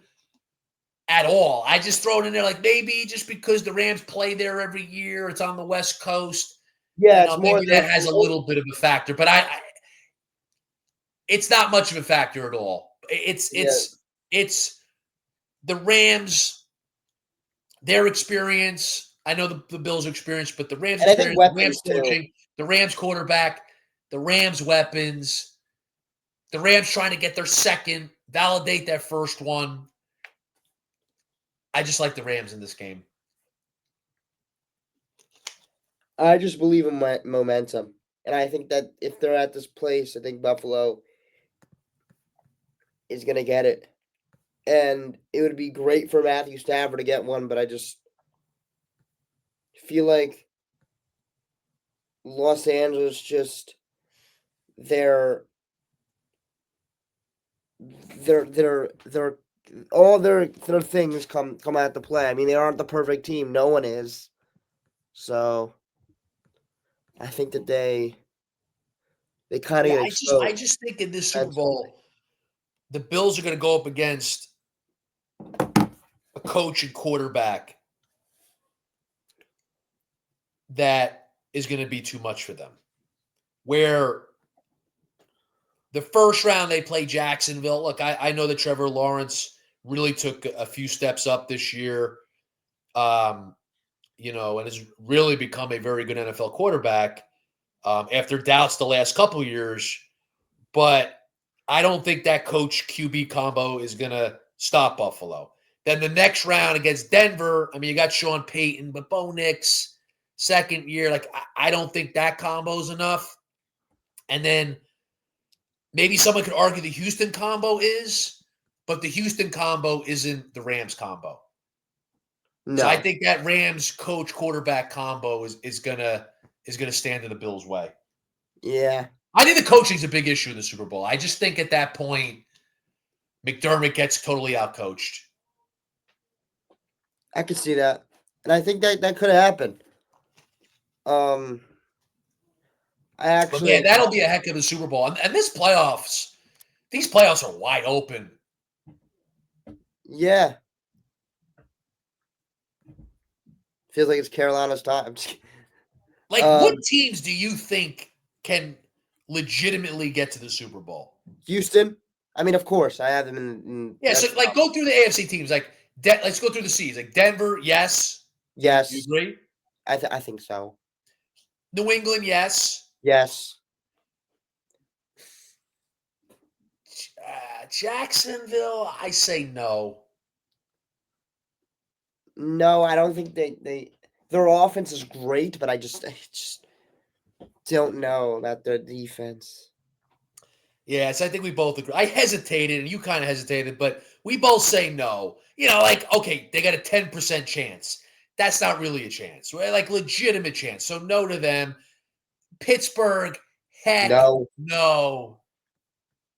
at all. I just throw it in there like maybe just because the Rams play there every year, it's on the West Coast. Yeah, it's more Maybe their that has a team. little bit of a factor, but it's not much of a factor at all. Yeah, It's the Rams, their experience. I know the Bills' experience, but the Rams' and I think experience, the Rams weapons too. coaching, the Rams quarterback, the Rams weapons, the Rams trying to get their second, validate that first one. I just like the Rams in this game. I just believe in momentum, and I think that if they're at this place, I think Buffalo is gonna get it. And it would be great for Matthew Stafford to get one, but I just feel like Los Angeles just they're they're all their things come out to play. I mean, they aren't the perfect team. No one is. So I think that they kind of Yeah, get I exposed. just think in this Super Defensively. Bowl, the Bills are going to go up against a coach and quarterback that is going to be too much for them. Where the first round they play Jacksonville. Look, I know that Trevor Lawrence really took a few steps up this year, and has really become a very good NFL quarterback after doubts the last couple years. But I don't think that coach QB combo is going to stop Buffalo. Then the next round against Denver, I mean, you got Sean Payton, but Bo Nix, second year, like I don't think that combo is enough. And then maybe someone could argue the Houston combo is, but the Houston combo isn't the Rams combo. So I No. think that Rams coach quarterback combo is gonna stand in the Bills' way. Yeah. I think the coaching is a big issue in the Super Bowl. I just think at that point, McDermott gets totally outcoached. I could see that. And I think that could happen. Um I But man, actually that'll be a heck of a Super Bowl. And these playoffs are wide open. yeah. Feels like it's Carolina's time. Like, what teams do you think can legitimately get to the Super Bowl? Houston. I mean, of course, I have them in Yeah, so like go through the AFC teams. Like, let's go through the C's. Like Denver, yes. You yes. agree? I think so. New England, yes. Yes. Jacksonville, I say no. No, I don't think their offense is great, but I just don't know about their defense. Yes, I think we both agree. I hesitated, and you kind of hesitated, but we both say no. Like, okay, they got a 10% chance. That's not really a chance, right? Like, legitimate chance. So, no to them. Pittsburgh, heck No. no.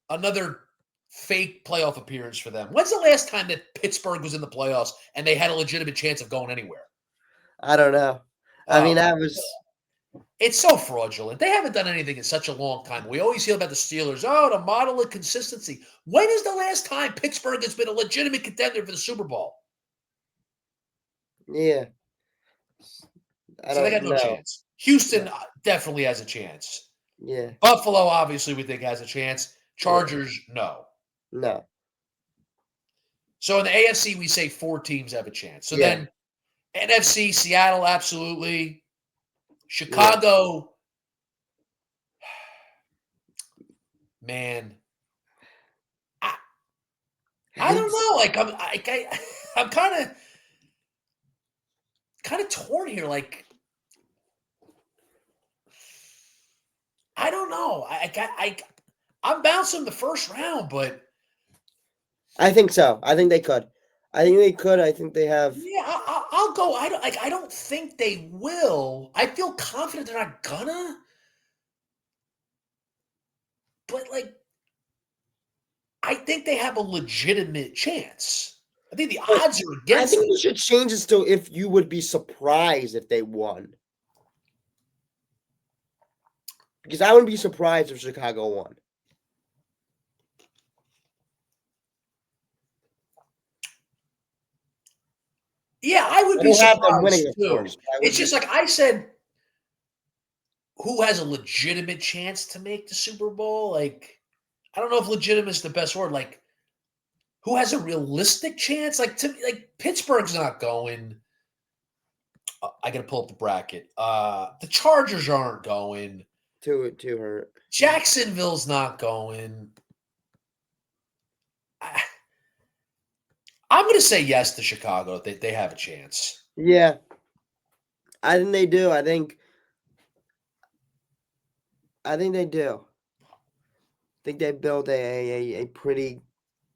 Another fake playoff appearance for them. When's the last time that Pittsburgh was in the playoffs and they had a legitimate chance of going anywhere? I don't know. I mean, Oh, that was it's so fraudulent. They haven't done anything in such a long time. We always hear about the Steelers. Oh, the model of consistency. When is the last time Pittsburgh has been a legitimate contender for the Super Bowl? yeah. I So they don't got no know. chance. Houston No. definitely has a chance. Yeah. Buffalo, obviously, we think has a chance. Yeah. Chargers, no. No. So in the AFC, we say 4 teams have a chance. So Yeah. then NFC, Seattle, absolutely. Yeah. Chicago, man, I, I I think don't know. Like I'm kind of torn here. Like I don't know. I'm bouncing the first round, but I think so. I think they could. I think they could. I think they have. yeah, I'll go. I don't think they will. I feel confident they're not gonna. But like I think they have a legitimate chance. I think the But odds are I against think them. we should change this to if you would be surprised if they won. Because I wouldn't be surprised if Chicago won. Yeah, I would I be don't have them winning, surprised of too. course. But I It's would be. just like I said, who has a legitimate chance to make the Super Bowl? Like, I don't know if legitimate is the best word. Like, who has a realistic chance? Like, to me, like Pittsburgh's not going. I gotta pull up the bracket. The Chargers aren't going. To her. Jacksonville's not going. I, I'm gonna say yes to Chicago. They have a chance. Yeah, I think they do. I think they do. I think they build a pretty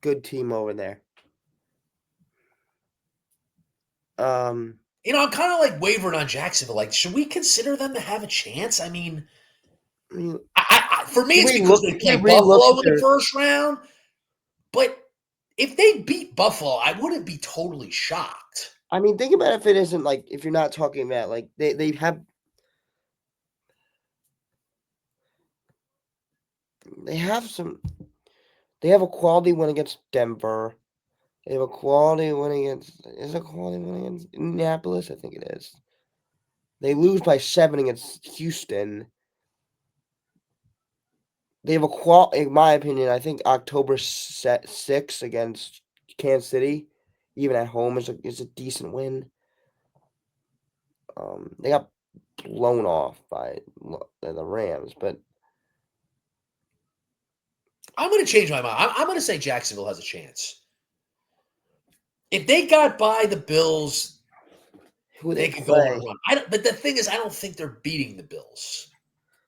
good team over there. Um, I'm kind of like wavering on Jacksonville. Like, should we consider them to have a chance? I mean, I mean, for me, it's because they can we play relook Buffalo at in the their? first round. But if they beat Buffalo, I wouldn't be totally shocked. I mean, think about if it isn't like if you're not talking about like they have some they have a quality win against Denver. They have a quality win against is it a quality win against Indianapolis? I think it is. They lose by 7 against Houston. They have in my opinion, I think October 6 against Kansas City, even at home, is a decent win. They got blown off by the Rams, but I'm going to change my mind. I'm going to say Jacksonville has a chance. If they got by the Bills, who they they could go on a play? run. But the thing is, I don't think they're beating the Bills.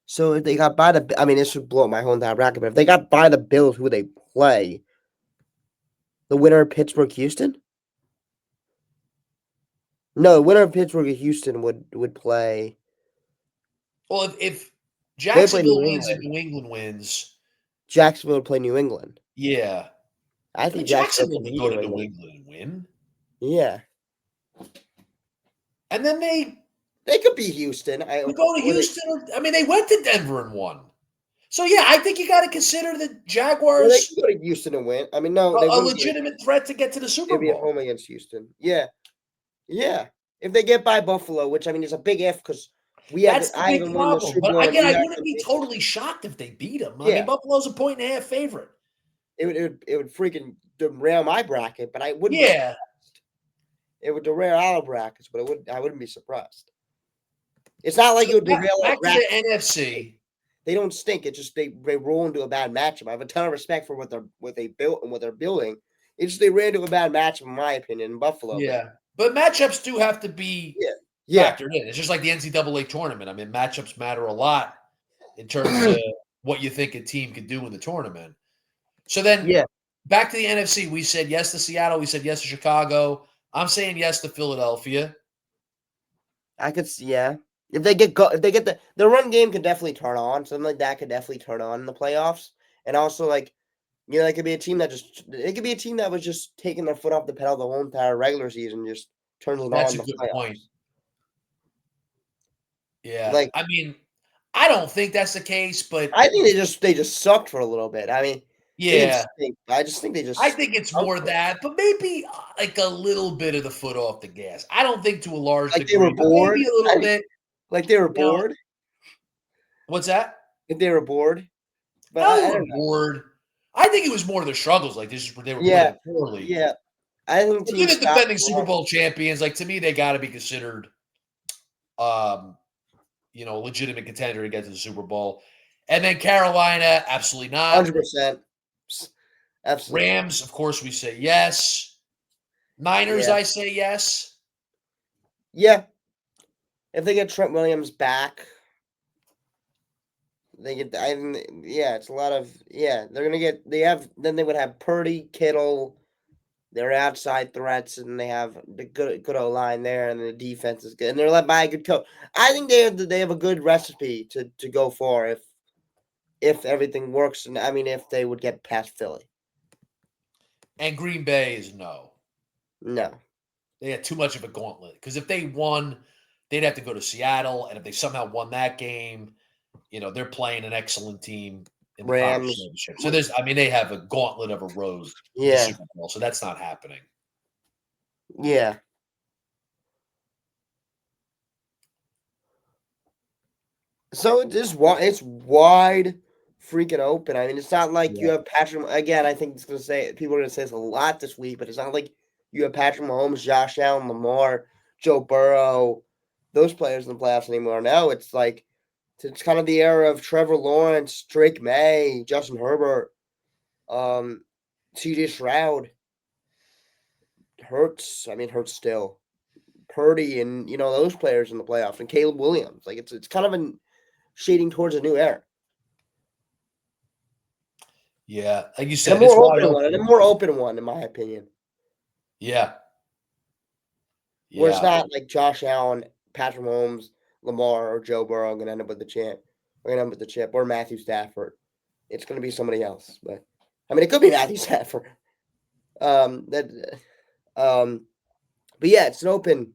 So if they got by I mean, this would blow my whole entire bracket. But if they got by the Bills, who they play? The winner of Pittsburgh Houston? No, the winner of Pittsburgh Houston would play. Well, if They play Jacksonville New wins and England. New England wins, Jacksonville would play New England. yeah. I I mean, think Jacksonville Jacksonville could could beat go to New New England. England and win. Yeah, And then they they could beat Houston. could go to Houston. I mean, they went to Denver and won. So, yeah, I think you got to consider the Well, they Jaguars could go to Houston and win. I mean, no, they a wouldn't be. legitimate threat to get to the Super They'd be at Bowl. home against Houston. Yeah, yeah. If they get by Buffalo, which I mean is a big if because That's the I big haven't won the problem. Super But Bowl and again, you I have wouldn't them. be totally shocked if they beat them. I mean, Yeah, Buffalo's a 1.5 favorite. it would freaking derail my bracket, but I wouldn't be. Yeah. It would derail our brackets, but I wouldn't be surprised. It's not like So it would derail our back to bracket. the NFC. They don't stink. It's just they roll into a bad matchup. I have a ton of respect for what they built and what they're building. It's just they ran into a bad matchup, in my opinion, in Buffalo. Yeah. But matchups do have to be Yeah, factored in. It's just like the NCAA tournament. I mean, matchups matter a lot in terms of what you think a team could do in the tournament. So then yeah. back to the NFC, we said yes to Seattle. We said yes to Chicago. I'm saying yes to Philadelphia. I could see. Yeah, if they get the run game could definitely turn on. Something like that could definitely turn on in the playoffs. And also, like it could be a team that was just taking their foot off the pedal the whole entire regular season, just turns it That's on a in the good point. playoffs. Yeah. Like I mean, I don't think that's the case, but I think they just sucked for a little bit. I mean, they didn't yeah, stink. I just think they I just think it's sucked more for that, but maybe like a little bit of the foot off the gas. I don't think to a large like they were degree, but bored. maybe a little bit. Like they were You know, bored. what's that? Like they were bored. But No, they I were don't know. bored. I think it was more of the struggles. Like they were Yeah, playing poorly. yeah. I think But teams even stopped defending Super Bowl champions, like to me, they got to be considered, um, a legitimate contender to get to the Super Bowl. And then Carolina, absolutely not. 100%. Absolutely. Rams, of course, we say yes. Niners, Yeah. I say yes. Yeah. If they get Trent Williams back, it's a lot of they're gonna get they would have Purdy, Kittle, their outside threats, and they have the good O line there, and the defense is good, and they're led by a good coach. I think they have a good recipe to go for if everything works, and I mean if they would get past Philly. And Green Bay is no. No. They had too much of a gauntlet. Because if they won, they'd have to go to Seattle. And if they somehow won that game, they're playing an excellent team in the conference Rams. championship. So they have a gauntlet of a road to the Yeah. Super Bowl. So that's not happening. Yeah. So it's wide freaking open. I mean, it's not like you Yeah. have Patrick. Again, I think people are gonna say this a lot this week, but it's not like you have Patrick Mahomes, Josh Allen, Lamar, Joe Burrow, those players in the playoffs anymore. No, it's like it's kind of the era of Trevor Lawrence, Drake May, Justin Herbert, C.J. Stroud, Hurts. I mean, Hurts still, Purdy, and those players in the playoffs, and Caleb Williams. Like it's kind of an shading towards a new era. Yeah. Like you And said, it's wide open. a more open one, in my opinion. Yeah. Where it's Yeah. not like Josh Allen, Patrick Mahomes, Lamar, or Joe Burrow going to end up with the champ. We're going to end up with the chip, or Matthew Stafford. It's going to be somebody else. But I mean, it could be Matthew Stafford. But yeah, it's an open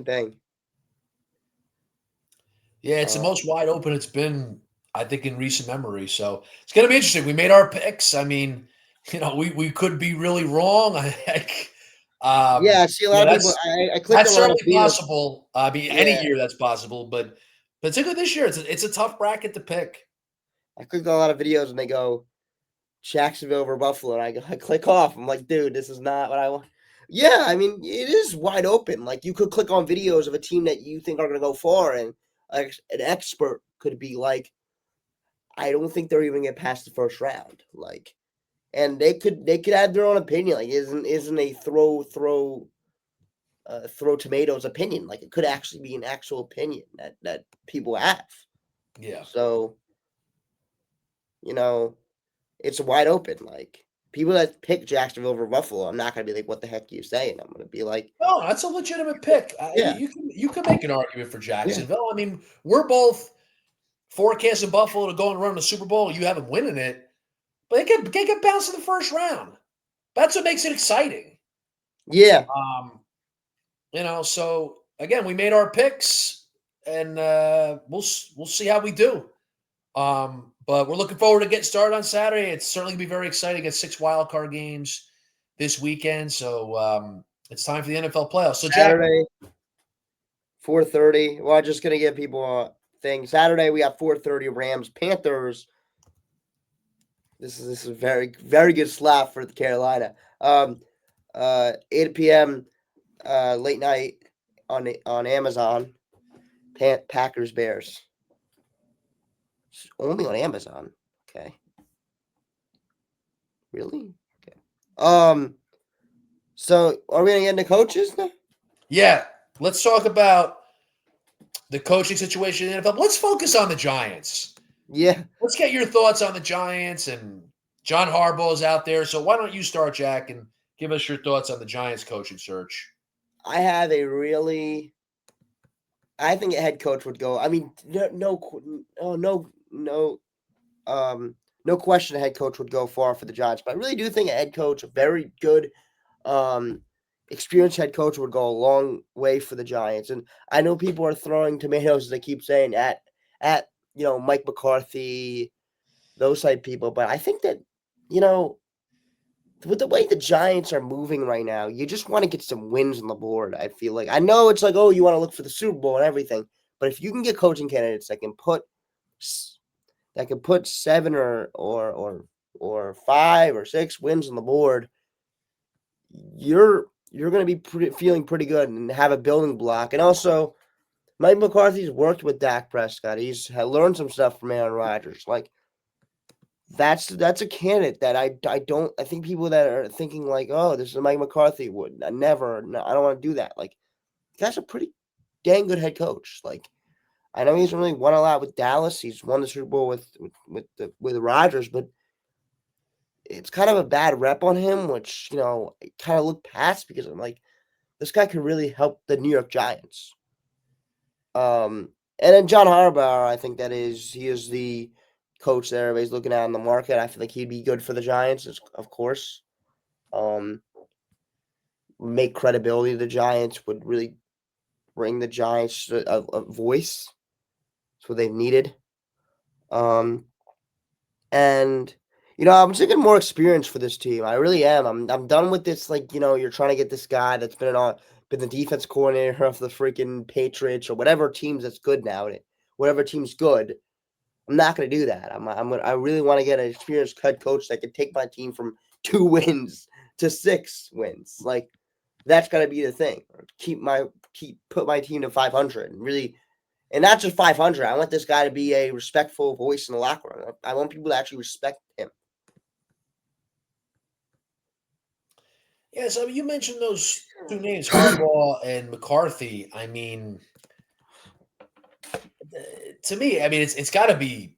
thing. Yeah, it's the most wide open it's been, I think, in recent memory. So it's going to be interesting. We made our picks. I mean, we could be really wrong. Yeah, I see a lot Yeah, of people. that's I clicked that's on a lot of certainly videos. possible. I mean, any Yeah, year that's possible, but particularly this year, it's a tough bracket to pick. I clicked on a lot of videos and they go Jacksonville over Buffalo, and I click off. I'm like, dude, this is not what I want. Yeah, I mean, it is wide open. Like you could click on videos of a team that you think are going to go far, and an expert could be like, I don't think they're even get past the first round. Like, and they could have their own opinion. Like, isn't a throw tomatoes opinion? Like, it could actually be an actual opinion that people have. Yeah. So you know, it's wide open. Like people that pick Jacksonville over Buffalo, I'm not gonna be like, "What the heck are you saying?" I'm gonna be like, No, that's a legitimate pick. "Yeah, You can make an argument for yeah, Jacksonville. I mean, we're both forecasting Buffalo to go and run the Super Bowl. You have them winning it, but they get bounced in the first round. That's what makes it exciting. yeah." Um, so again, we made our picks, and we'll see how we do. But we're looking forward to getting started on Saturday. It's certainly gonna be very exciting. It's 6 wild card games this weekend, so it's time for the NFL playoffs. So Jack, Saturday, 4:30. Well, I'm just gonna give people a thing. Saturday we got 4:30 Rams Panthers. This is a very good slap for the Carolina. 8 p.m. Late night on Amazon. Packers Bears. It's only on Amazon. Okay, really? Okay. So are we gonna get into coaches now? yeah, let's talk about the coaching situation in the NFL. Let's focus on the Giants. Yeah, Let's get your thoughts on the Giants, and John Harbaugh is out there. So why don't you start, Jack, and give us your thoughts on the Giants coaching search? I have a really. I think a head coach would go. I mean, um, no question, a head coach would go far for the Giants. But I really do think a head coach, a very good, um, experienced head coach, would go a long way for the Giants. And I know people are throwing tomatoes, as they keep saying, at Mike McCarthy, those type people. But I think that you know with the way the Giants are moving right now, you just want to get some wins on the board. I feel like I know it's like, oh, you want to look for the Super Bowl and everything, but if you can get coaching candidates that can put 7 or 5 or 6 wins on the board, you're going to be feeling pretty good and have a building block. And also, Mike McCarthy's worked with Dak Prescott. He's learned some stuff from Aaron Rodgers. Like that's a candidate that I think people that are thinking like, oh, this is Mike McCarthy would never. No, I don't want to do that. Like, the guy's a pretty dang good head coach. Like, I know he's really won a lot with Dallas. He's won the Super Bowl with Rodgers, but it's kind of a bad rep on him, which I kind of look past because I'm like, this guy could really help the New York Giants. And then John Harbaugh, I think he is the coach that everybody's looking at in the market. I feel like he'd be good for the Giants, of course. Um, make credibility to the Giants, would really bring the Giants a voice. That's what they've needed. Um, and I'm just getting more experience for this team. I really am. I'm done with this. Like, you're trying to get this guy that's been the defense coordinator of the freaking Patriots or whatever teams that's good now. Whatever team's good, I'm not going to do that. I really want to get an experienced head coach that can take my team from 2 wins to 6 wins. Like, that's got to be the thing. Put my team to 500 and really, and not just 500. I want this guy to be a respectful voice in the locker room. I want people to actually respect him. Yeah, so you mentioned those two names, Harbaugh and McCarthy. I mean, to me, I mean, it's got to be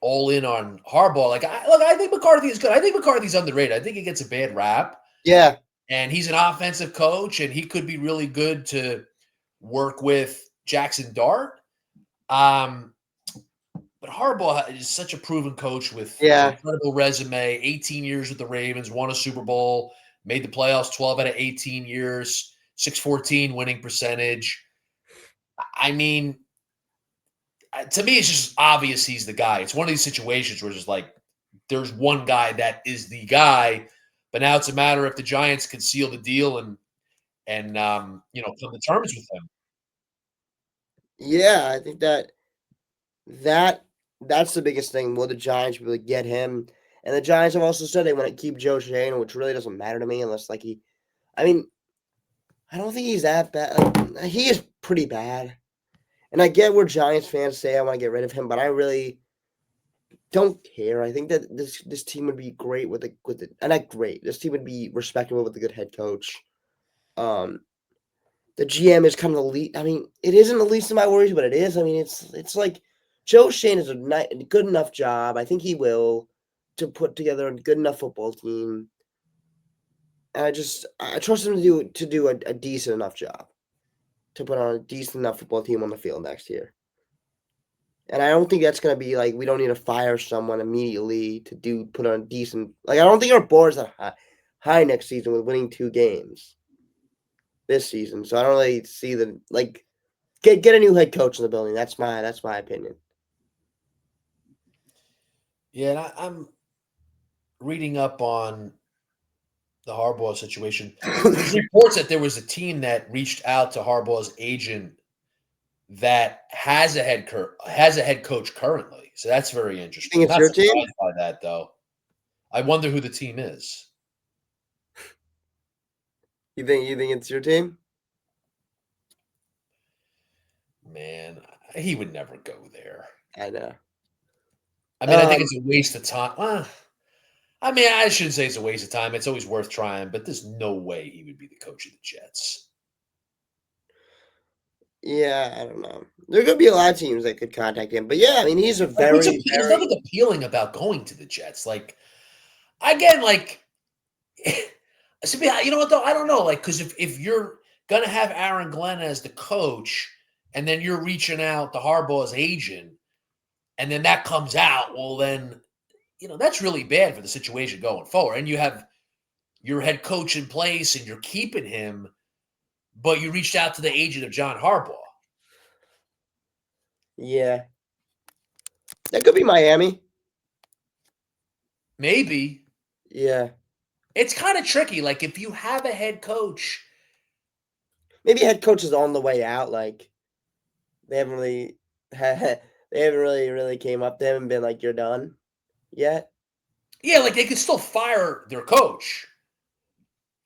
all in on Harbaugh. I think McCarthy is good. I think McCarthy's underrated. I think he gets a bad rap, Yeah, and he's an offensive coach, and he could be really good to work with Jackson Dart. Um, but Harbaugh is such a proven coach with an yeah. incredible resume. 18 years with the Ravens, won a Super Bowl, made the playoffs 12 out of 18 years, 614 winning percentage. I mean, to me, it's just obvious he's the guy. It's one of these situations where it's just like there's one guy that is the guy, But now it's a matter if the Giants can seal the deal and come to terms with him. Yeah, I think that that's the biggest thing. Will the Giants be able to get him? And the Giants have also said they want to keep Joe Shane, which really doesn't matter to me unless like he. I mean, I don't think he's that bad. Like, he is pretty bad, and I get where Giants fans say I want to get rid of him, but I really don't care. I think that this team would be great and not great. This team would be respectable with a good head coach. Um, the GM is kind of the least. I mean, it isn't the least of my worries, but it is. I mean, it's like Joe Shane is a good enough job. I think he will to put together a good enough football team. And I trust him to do a decent enough job to put on a decent enough football team on the field next year. And I don't think that's gonna be like we don't need to fire someone immediately to put on a decent. Like I don't think our board's that high next season with winning 2 games this season. So I don't really see the like get a new head coach in the building. That's my opinion. Yeah, and I'm reading up on the Harbaugh situation. There's reports that there was a team that reached out to Harbaugh's agent that has a head coach currently. So that's very You think interesting. it's Not your team? surprised by that though. I wonder who the team is. You think it's your team? Man, he would never go there. I know. I mean, I think Um, it's a waste of time. I mean, I shouldn't say it's a waste of time. It's always worth trying, but there's no way he would be the coach of the Jets. yeah, I don't know. There could be a lot of teams that could contact him, but yeah, I mean, he's a Like, there's very. nothing appealing about going to the Jets. Like, again, like, you know what though? I don't know. Like, because if you're gonna have Aaron Glenn as the coach, and then you're reaching out to Harbaugh's agent, and then that comes out, well, then that's really bad for the situation going forward. And you have your head coach in place, and you're keeping him, but you reached out to the agent of John Harbaugh. Yeah, that could be Miami. Maybe Yeah, it's kind of tricky. Like, if you have a head coach, maybe head coach is on the way out. Like they haven't really, they haven't really came up to him and been like, "You're done," yet. yeah, like they could still fire their coach,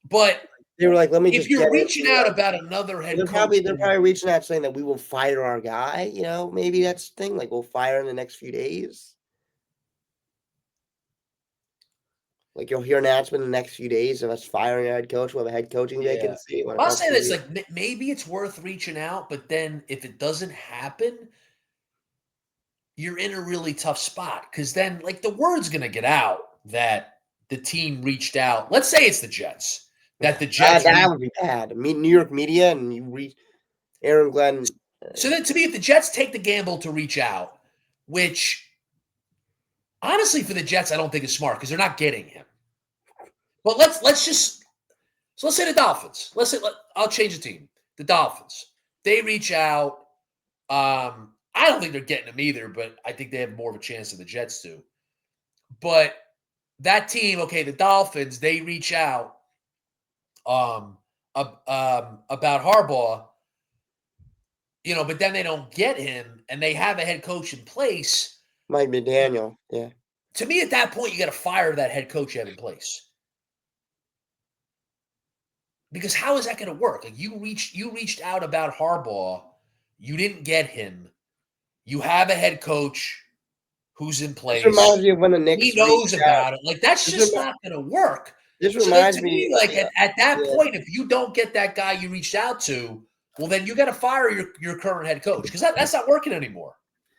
but They were like, "Let me if just get you're it." reaching out about another head They're coach, probably they're probably reaching out saying that we will fire our guy. Maybe that's the thing. Like we'll fire in the next few days. Like you'll hear an announcement in the next few days of us firing our head coach. We'll have a head coaching yeah. vacancy when it I'll comes say to this: you. like maybe it's worth reaching out, but then if it doesn't happen, you're in a really tough spot because then, like, the word's gonna get out that the team reached out. Let's say it's the Jets. That the Jets That reached. would be bad. Meet New York media and you reach Aaron Glenn. So then, to me, if the Jets take the gamble to reach out, which honestly for the Jets, I don't think is smart because they're not getting him. But let's say the Dolphins. I'll change the team. The Dolphins. They reach out. I don't think they're getting him either, but I think they have more of a chance than the Jets do. But that team, okay, the Dolphins, they reach out um, about Harbaugh, but then they don't get him, and they have a head coach in place. Mike McDaniel. Yeah. To me, at that point, you got to fire that head coach you have in place. Because how is that going to work? Like, you reached out about Harbaugh, you didn't get him. You have a head coach who's in This place. reminds me of when the He Knicks reached knows out. about it. Like, that's This, just remi- not going to work. this So then, reminds to me. me, like at that Yeah. point, if you don't get that guy you reached out to, well, then you got to fire your current head coach because that's not working anymore.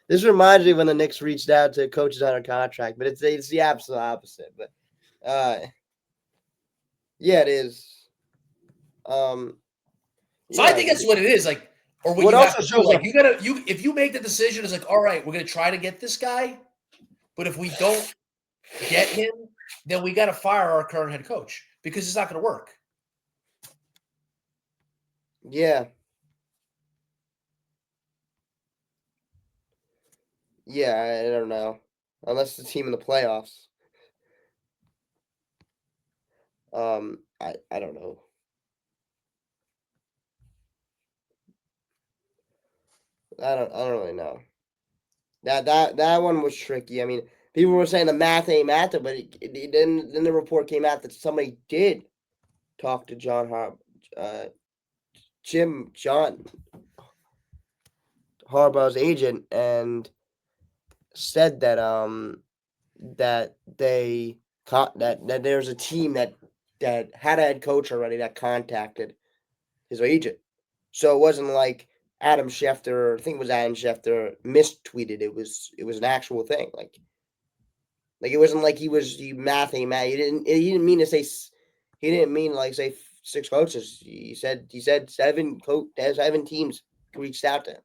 This reminds me when the Knicks reached out to coaches under contract, but it's the absolute opposite. But yeah, it is. Um, So I yeah. think that's what it is. Like, or what What you have also to do, shows like up. if you make the decision, it's like, all right, we're gonna try to get this guy, but if we don't get him, then we got to fire our current head coach because it's not going to work. Yeah. Yeah, I don't know. Unless the team in the playoffs. I don't know. I don't really know. That one was tricky. I mean, people were saying the math ain't math, but then the report came out that somebody did talk to uh, John Harbaugh's agent, and said that that there's a team that had a head coach already that contacted his agent. So it wasn't like Adam Schefter, I think it was Adam Schefter, mistweeted. It was an actual thing. Like it wasn't like he mathing math. He didn't mean to say he didn't mean like say six coaches. He said seven teams reached out to him.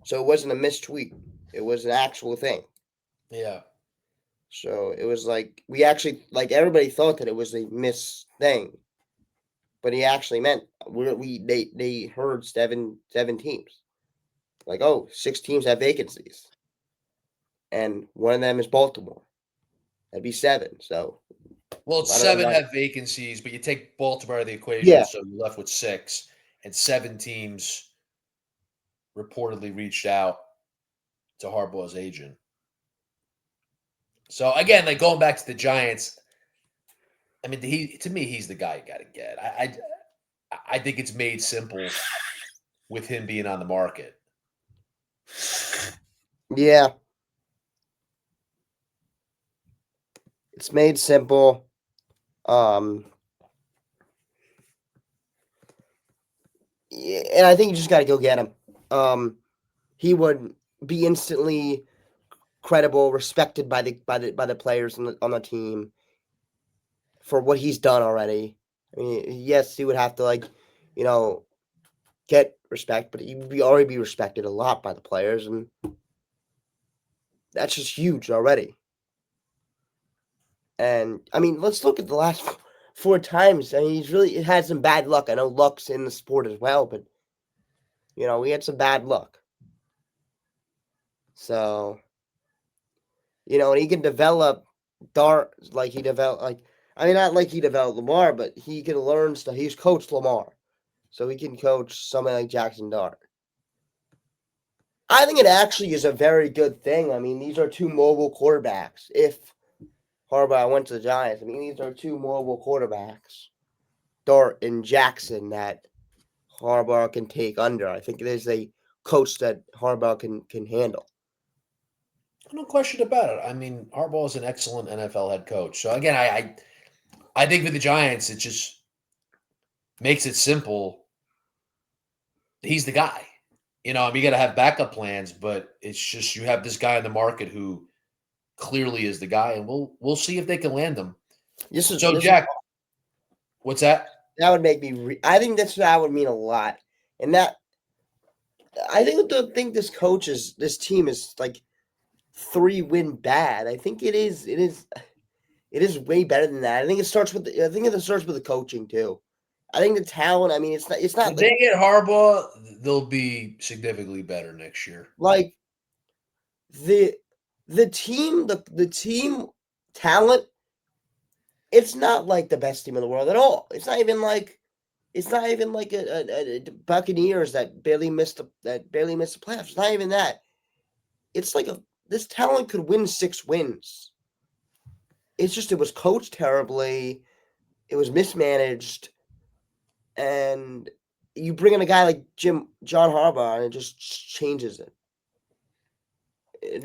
So it wasn't a mistweet. It was an actual thing. Yeah. So it was like we actually like everybody thought that it was a miss thing, but he actually meant they heard seven teams. Like, oh, 6 teams have vacancies, and one of them is Baltimore. That'd be seven. So Well, it's I don't seven know. have vacancies, but you take Baltimore out of the equation, Yeah, so you're left with six, and seven teams reportedly reached out to Harbaugh's agent. So again, like going back to the Giants, I mean, he to me, he's the guy you got to get. I think it's made simple with him being on the market. yeah. It's made simple. Um, yeah, and I think you just got to go get him. He would be instantly credible, respected by the players on the team for what he's done already. I mean, yes, he would have to you know, get respect, but he would already be respected a lot by the players, and that's just huge already. And I mean, let's look at the last four times. I mean, he's really had some bad luck. I know luck's in the sport as well, but we had some bad luck. So and he can develop Dart like he developed I mean, not like he developed Lamar, but he can learn stuff. He's coached Lamar, so he can coach somebody like Jackson Dart. I think it actually is a very good thing. I mean, these are two mobile quarterbacks. If Harbaugh went to the Giants, I mean, these are two mobile quarterbacks, Dart and Jackson, that Harbaugh can take under. I think it is a coach that Harbaugh can handle. No question about it. I mean, Harbaugh is an excellent NFL head coach. So again, I think for the Giants, it just makes it simple. He's the guy. I mean, you got to have backup plans, but it's just you have this guy in the market who clearly is the guy, and we'll see if they can land him. So, This is Jack, what's that? that would make me. I think that would mean a lot, and that I think this team is like 3-win bad. I think it is. It is way better than that. I think it starts with. I think it starts with the coaching too. I think the talent. I mean, it's not. It's not If they like get Harbaugh, they'll be significantly better next year. like the the team talent. It's not like the best team in the world at all. It's not even like a Buccaneers that barely missed the playoffs. It's not even that. It's like this talent could win 6 wins. It's just it was coached terribly. It was mismanaged, and you bring in a guy like John Harbaugh, and it just changes it. It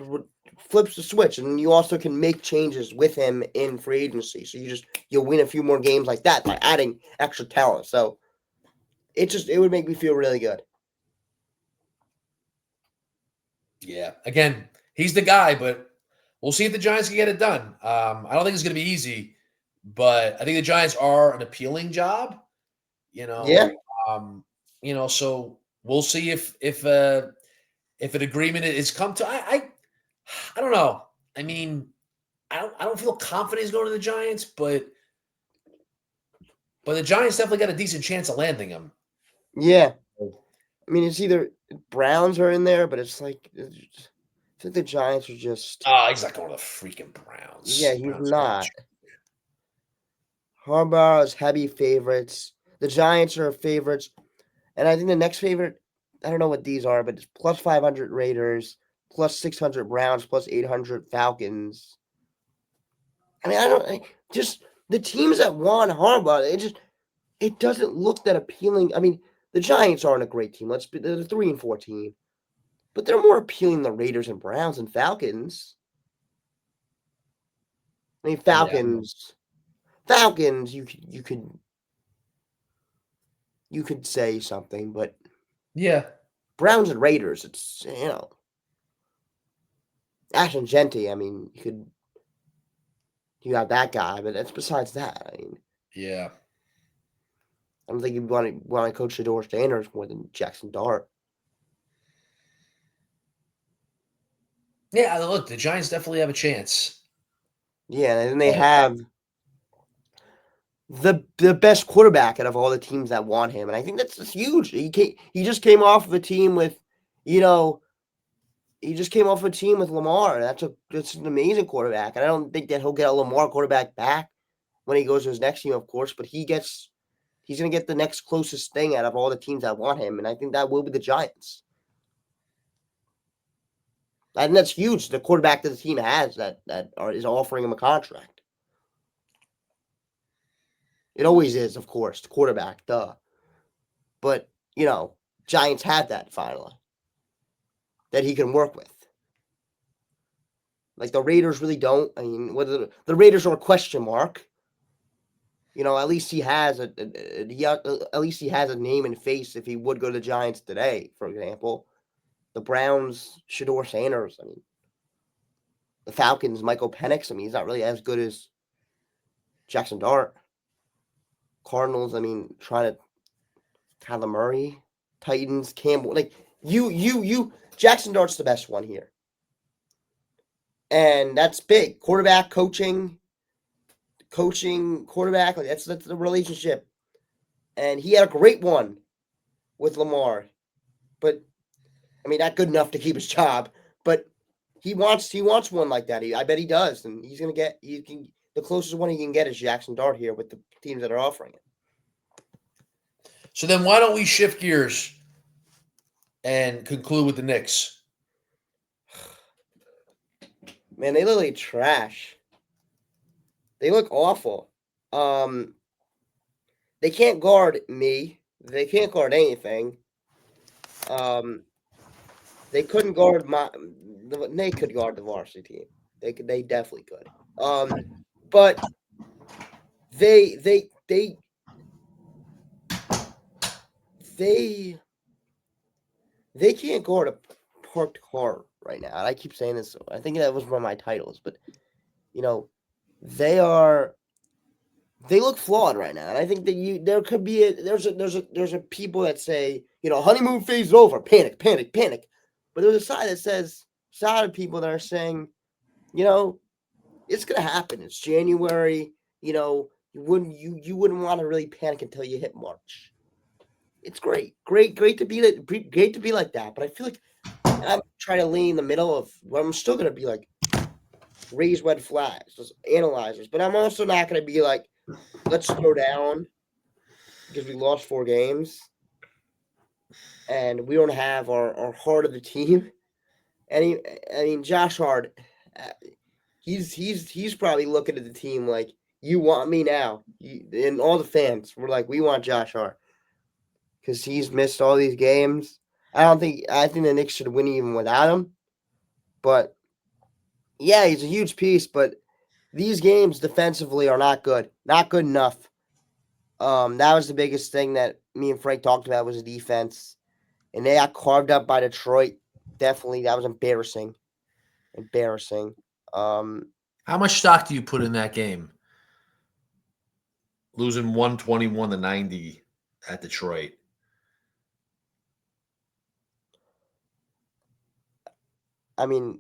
flips the switch, and you also can make changes with him in free agency. So you'll win a few more games like that by adding extra talent. So it would make me feel really good. Yeah. Again, he's the guy, but we'll see if the Giants can get it done. I don't think it's going to be easy, but I think the Giants are an appealing job. You Yeah, know, um, so we'll see if an agreement is come to. I don't know. I mean, I don't feel confident he's going to the Giants, but the Giants definitely got a decent chance of landing him. yeah. I mean, it's either Browns are in there, but it's like I think the Giants are just. Oh, he's not going to the freaking Yeah, Browns. he's Browns are garbage. not. Harbaugh is heavy favorites. The Giants are favorites, and I think the next favorite. I don't know what these are, but it's plus 500 Raiders, plus 600 Browns, plus 800 Falcons. I mean, I don't just the teams that won Harbaugh. It doesn't look that appealing. I mean, the Giants aren't a great team. They're the 3-4 team, but they're more appealing than Raiders and Browns and Falcons. I mean, Yeah. Falcons. You could say something, but Yeah. Browns and Raiders. It's Ashton Genty. I mean, you got that guy, but that's besides that. I mean, Yeah. I don't think you want to coach Shador Sanders more than Jackson Dart. Yeah. Look, the Giants definitely have a chance. Yeah, and they But have the best quarterback out of all the teams that want him, and I think that's huge. He just came off of a team with, you know, he just came off a team with Lamar. That's an amazing quarterback, and I don't think that he'll get a Lamar quarterback back when he goes to his next team, of course. But he's gonna get the next closest thing out of all the teams that want him, and I think that will be the Giants. And that's huge. The quarterback that the team has is offering him a contract. It always is, of course, the quarterback, duh. But Giants had that finally that he can work with. Like the Raiders really don't. I mean, whether the Raiders are a question mark, at least he has at least he has a name and face if he would go to the Giants today, for example. The Browns, Shador Sanders. I mean, the Falcons, Michael Penix. I mean, he's not really as good as Jackson Dart. Cardinals. I mean, trying to Kyler Murray. Titans, Campbell. Like you. Jackson Dart's the best one here, and that's big. Quarterback coaching quarterback. Like that's the relationship, and he had a great one with Lamar, but I mean not good enough to keep his job. But he wants one like that. I bet he does, and he's gonna get. You can the closest one he can get is Jackson Dart here with the teams that are offering it. so then why don't we shift gears and conclude with the Knicks? Man, they look like trash. They look awful. Um, they can't guard me. They can't guard anything. Um, they couldn't guard They could guard the varsity team. They definitely could. But they they they they they can't guard a parked car right now. And I keep saying this. I think that was one of my titles, but you know, they are they look flawed right now. And I think that there could be there's a people that say, honeymoon phase is over, panic, panic, panic. But there's a side of people that are saying, you know, it's gonna happen. It's January. You wouldn't want to really panic until you hit March. It's great to be great to be like that. But I feel like I'm trying to lean in the middle of where I'm still gonna be like raise red flags, just analyzers. But I'm also not gonna be like, let's slow down because we lost 4 games and we don't have our heart of the team. I mean, Josh Hart, uh, he's probably looking at the team like, you want me now, and all the fans were like, we want Josh Hart because he's missed all these games. I think the Knicks should win even without him. But yeah, he's a huge piece. But these games defensively are not good, not good enough. That was the biggest thing that me and Frank talked about was the defense, and they got carved up by Detroit. Definitely, that was embarrassing. Embarrassing. Um, How much stock do you put in that game? Losing 121-90 at Detroit. I mean,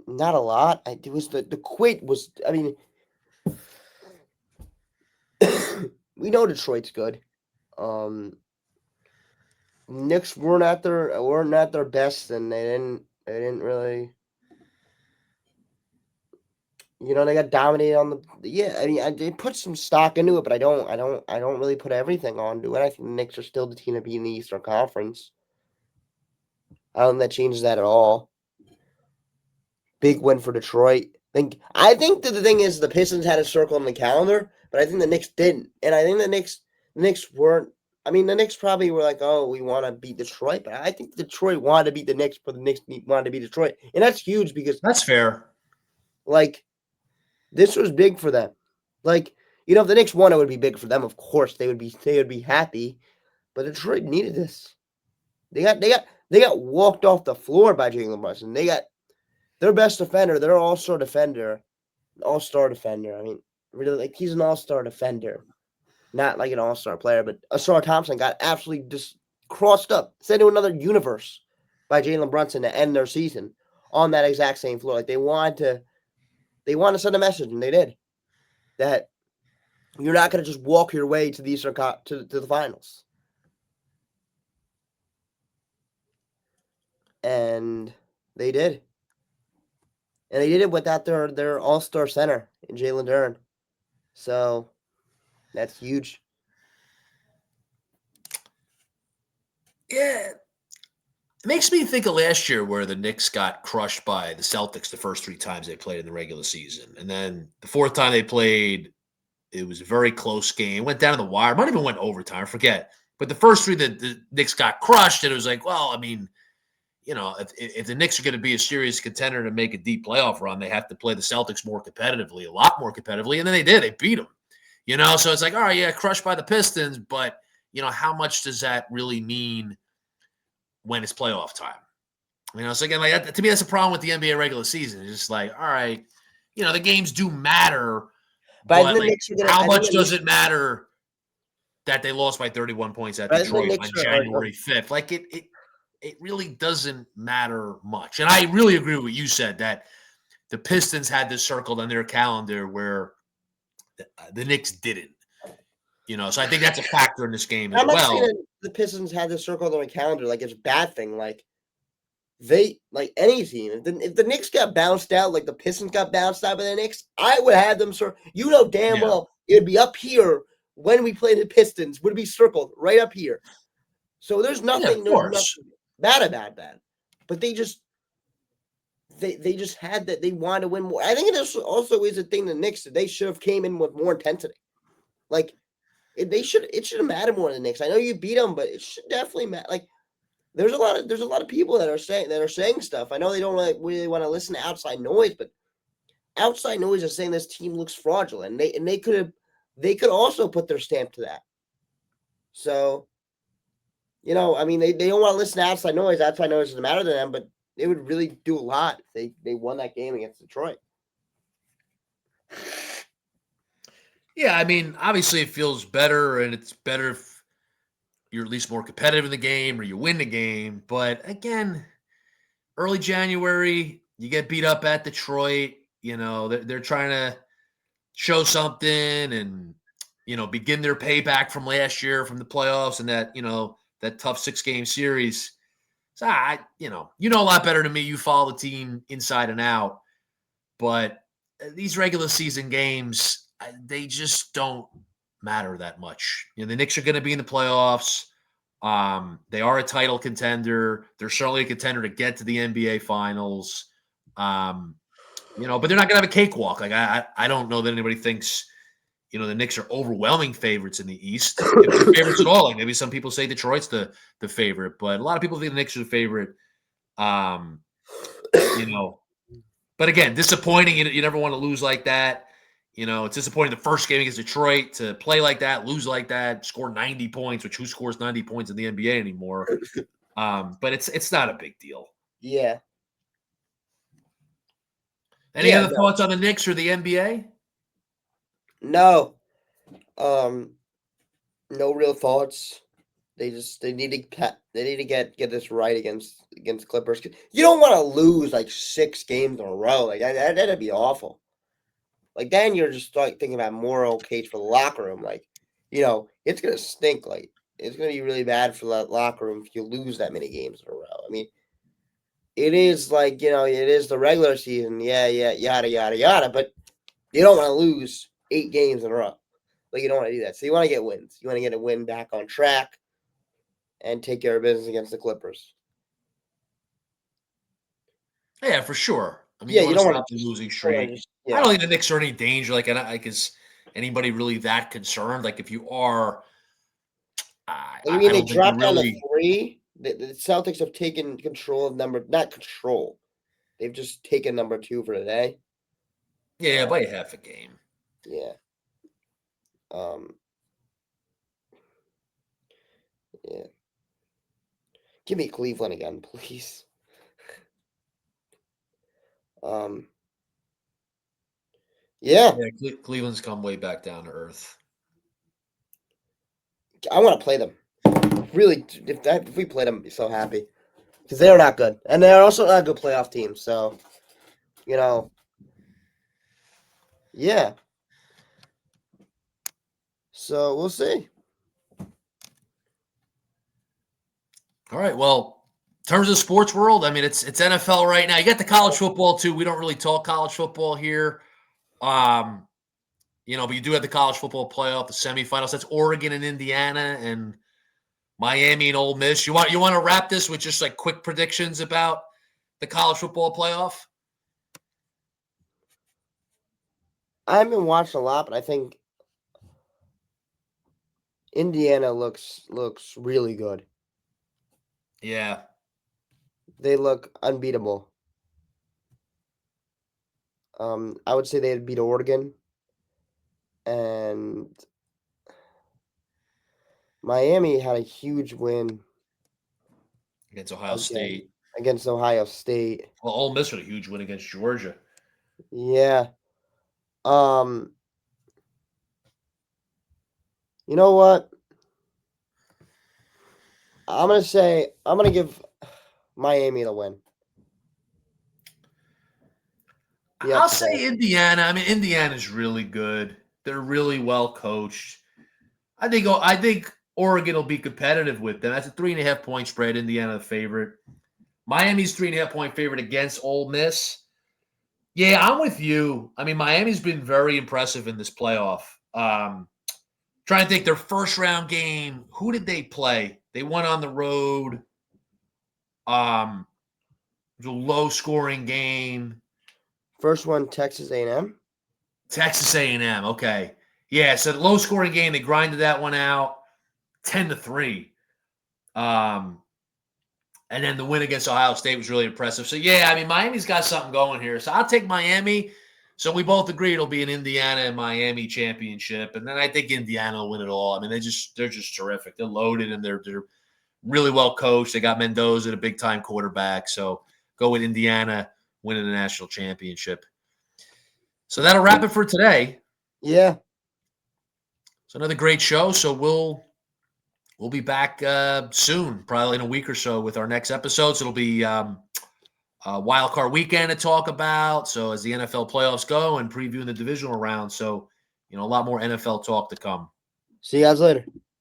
not a lot. It was the quit was. I mean, we know Detroit's good. Um, Knicks weren't at their best, and they didn't really. They got dominated on the. Yeah, I mean, I did put some stock into it, but I don't really put everything onto it. I think the Knicks are still the team to beat in the Eastern Conference. I don't think that changes that at all. Big win for Detroit. I think that the thing is the Pistons had a circle on the calendar, but I think the Knicks didn't, and I think the Knicks weren't. I mean, the Knicks probably were like, "Oh, we want to beat Detroit," but I think Detroit wanted to beat the Knicks, but the Knicks wanted to beat Detroit, and that's huge because That's fair. like this was big for them. Like if the Knicks won, it would be big for them. Of course, they would be happy, but Detroit needed this. They got walked off the floor by Jalen Brunson. They got their best defender, their all-star defender. I mean, really, like he's an all-star defender, not like an all-star player. But Asar Thompson got absolutely just crossed up, sent to another universe by Jalen Brunson to end their season on that exact same floor. Like they wanted to send a message, and they did that. You're not going to just walk your way to the to the finals, and they did, and they did it without their all-star center in Jalen Duren. So that's huge. Yeah, it makes me think of last year where the Knicks got crushed by the Celtics the first three times they played in the regular season. And then the fourth time they played, it was a very close game. It went down to the wire. Might even went overtime. I forget. But the first three, the Knicks got crushed. And it was like, well, I mean, if the Knicks are going to be a serious contender to make a deep playoff run, they have to play the Celtics more competitively, a lot more competitively. And then they did. They beat them. So it's like, all right, yeah, crushed by the Pistons. But, how much does that really mean when it's playoff time? So again, like that, to me, that's a problem with the NBA regular season. It's just like, all right, the games do matter, But I think but the like, Knicks are gonna. how I think much the does Knicks. it matter that they lost by 31 points at But I think the Detroit Knicks on are. January 5th? Like it really doesn't matter much. And I really agree with what you said that the Pistons had this circled on their calendar where the Knicks didn't. So I think that's a factor in this game as I'm not saying well. that the Pistons had this circle on their calendar like it's a bad thing. Like any team, if the Knicks got bounced out, like the Pistons got bounced out by the Knicks, I would have them. Damn Yeah. well it would be up here when we play the Pistons. Would be circled right up here. So there's Yeah, of nothing. There's course. nothing bad about that. But they just had that. They wanted to win more. I think it also is a thing. The Knicks they should have came in with more intensity. Like it should have mattered more than the Knicks. I know you beat them, but it should definitely matter. Like there's a lot of people that are saying stuff. I know they don't really want to listen to outside noise, but outside noise is saying this team looks fraudulent. And they could also put their stamp to that. So I mean, they don't want to listen to outside noise. Outside noise doesn't matter to them, but they would really do a lot if they won that game against Detroit. Yeah, I mean, obviously it feels better, and it's better if you're at least more competitive in the game or you win the game. But again, early January, you get beat up at Detroit. They're trying to show something and begin their payback from last year from the playoffs and that tough 6-game series. So you know a lot better than me. You follow the team inside and out, but these regular season games, they just don't matter that much. The Knicks are going to be in the playoffs. They are a title contender. They're certainly a contender to get to the NBA Finals. But they're not going to have a cakewalk. Like I don't know that anybody thinks the Knicks are overwhelming favorites in the East. If they're favorites at all, like maybe some people say Detroit's the favorite, but a lot of people think the Knicks are the favorite. Um, you know, but again, disappointing. You never want to lose like that. It's disappointing the first game against Detroit to play like that, lose like that, score 90 points, which who scores 90 points in the NBA anymore? But it's not a big deal. Yeah, Any yeah, other thoughts on the Knicks or the NBA? no, um, no real thoughts. They need to get this right against Clippers. You don't want to lose like 6 games in a row. Like that'd be awful. Like then you're just like thinking about moral cage for the locker room. Like it's gonna stink. Like it's going to be really bad for that locker room if you lose that many games in a row. I mean, it is like, it is the regular season. Yeah, yada, yada, yada. But you don't want to lose 8 games in a row. Like, you don't want to do that. So you want to get wins. You want to get a win back on track and take care of business against the Clippers. Yeah, for sure. I mean, Yeah, you you want to don't want stop to the just, losing you don't wanna streak. just I don't think the Knicks are any danger. Like, is anybody really that concerned? Like, if you are, I mean, I they don't think you dropped down to really. 3. The Celtics have taken control of not control. They've just taken number 2 for today. Yeah, by a half a game. Yeah. Yeah. Give me Cleveland again, please. Yeah. Yeah, Cleveland's come way back down to earth. I want to play them. Really, if we played them, I'd be so happy. Because they're not good. And they're also not a good playoff team. So, yeah. So, we'll see. All right. Well, in terms of the sports world, I mean, it's NFL right now. You got the college football too. We don't really talk college football here. But you do have the college football playoff, the semifinals. That's Oregon and Indiana and Miami and Ole Miss. You want to wrap this with just like quick predictions about the college football playoff? I haven't watched a lot, but I think Indiana looks really good. Yeah. They look unbeatable. I would say they'd beat Oregon. And Miami had a huge win Against Ohio State. against Ohio State. Well, Ole Miss had a huge win against Georgia. Yeah. You know what? I'm gonna give Miami the win. I'll say Indiana. I mean, Indiana's really good. They're really well coached. I think Oregon will be competitive with them. That's a 3.5 point spread. Indiana the favorite. Miami's 3.5 point favorite against Ole Miss. Yeah, I'm with you. I mean, Miami's been very impressive in this playoff. Trying to think their first round game. Who did they play? They went on the road. It was a low scoring game. First one, Texas A&M. Texas A&M. Okay, yeah. So the low scoring game, they grinded that one out, 10-3. And then the win against Ohio State was really impressive. So yeah, I mean Miami's got something going here. So I'll take Miami. So we both agree it'll be an Indiana and Miami championship, and then I think Indiana will win it all. I mean they're just terrific. They're loaded and they're really well coached. They got Mendoza, a big time quarterback. So go with Indiana winning the national championship. So that'll wrap it for today. Yeah. It's another great show. So we'll be back soon, probably in a week or so, with our next episode. So it'll be wild card weekend to talk about. So as the NFL playoffs go and previewing the divisional round. So, a lot more NFL talk to come. See you guys later.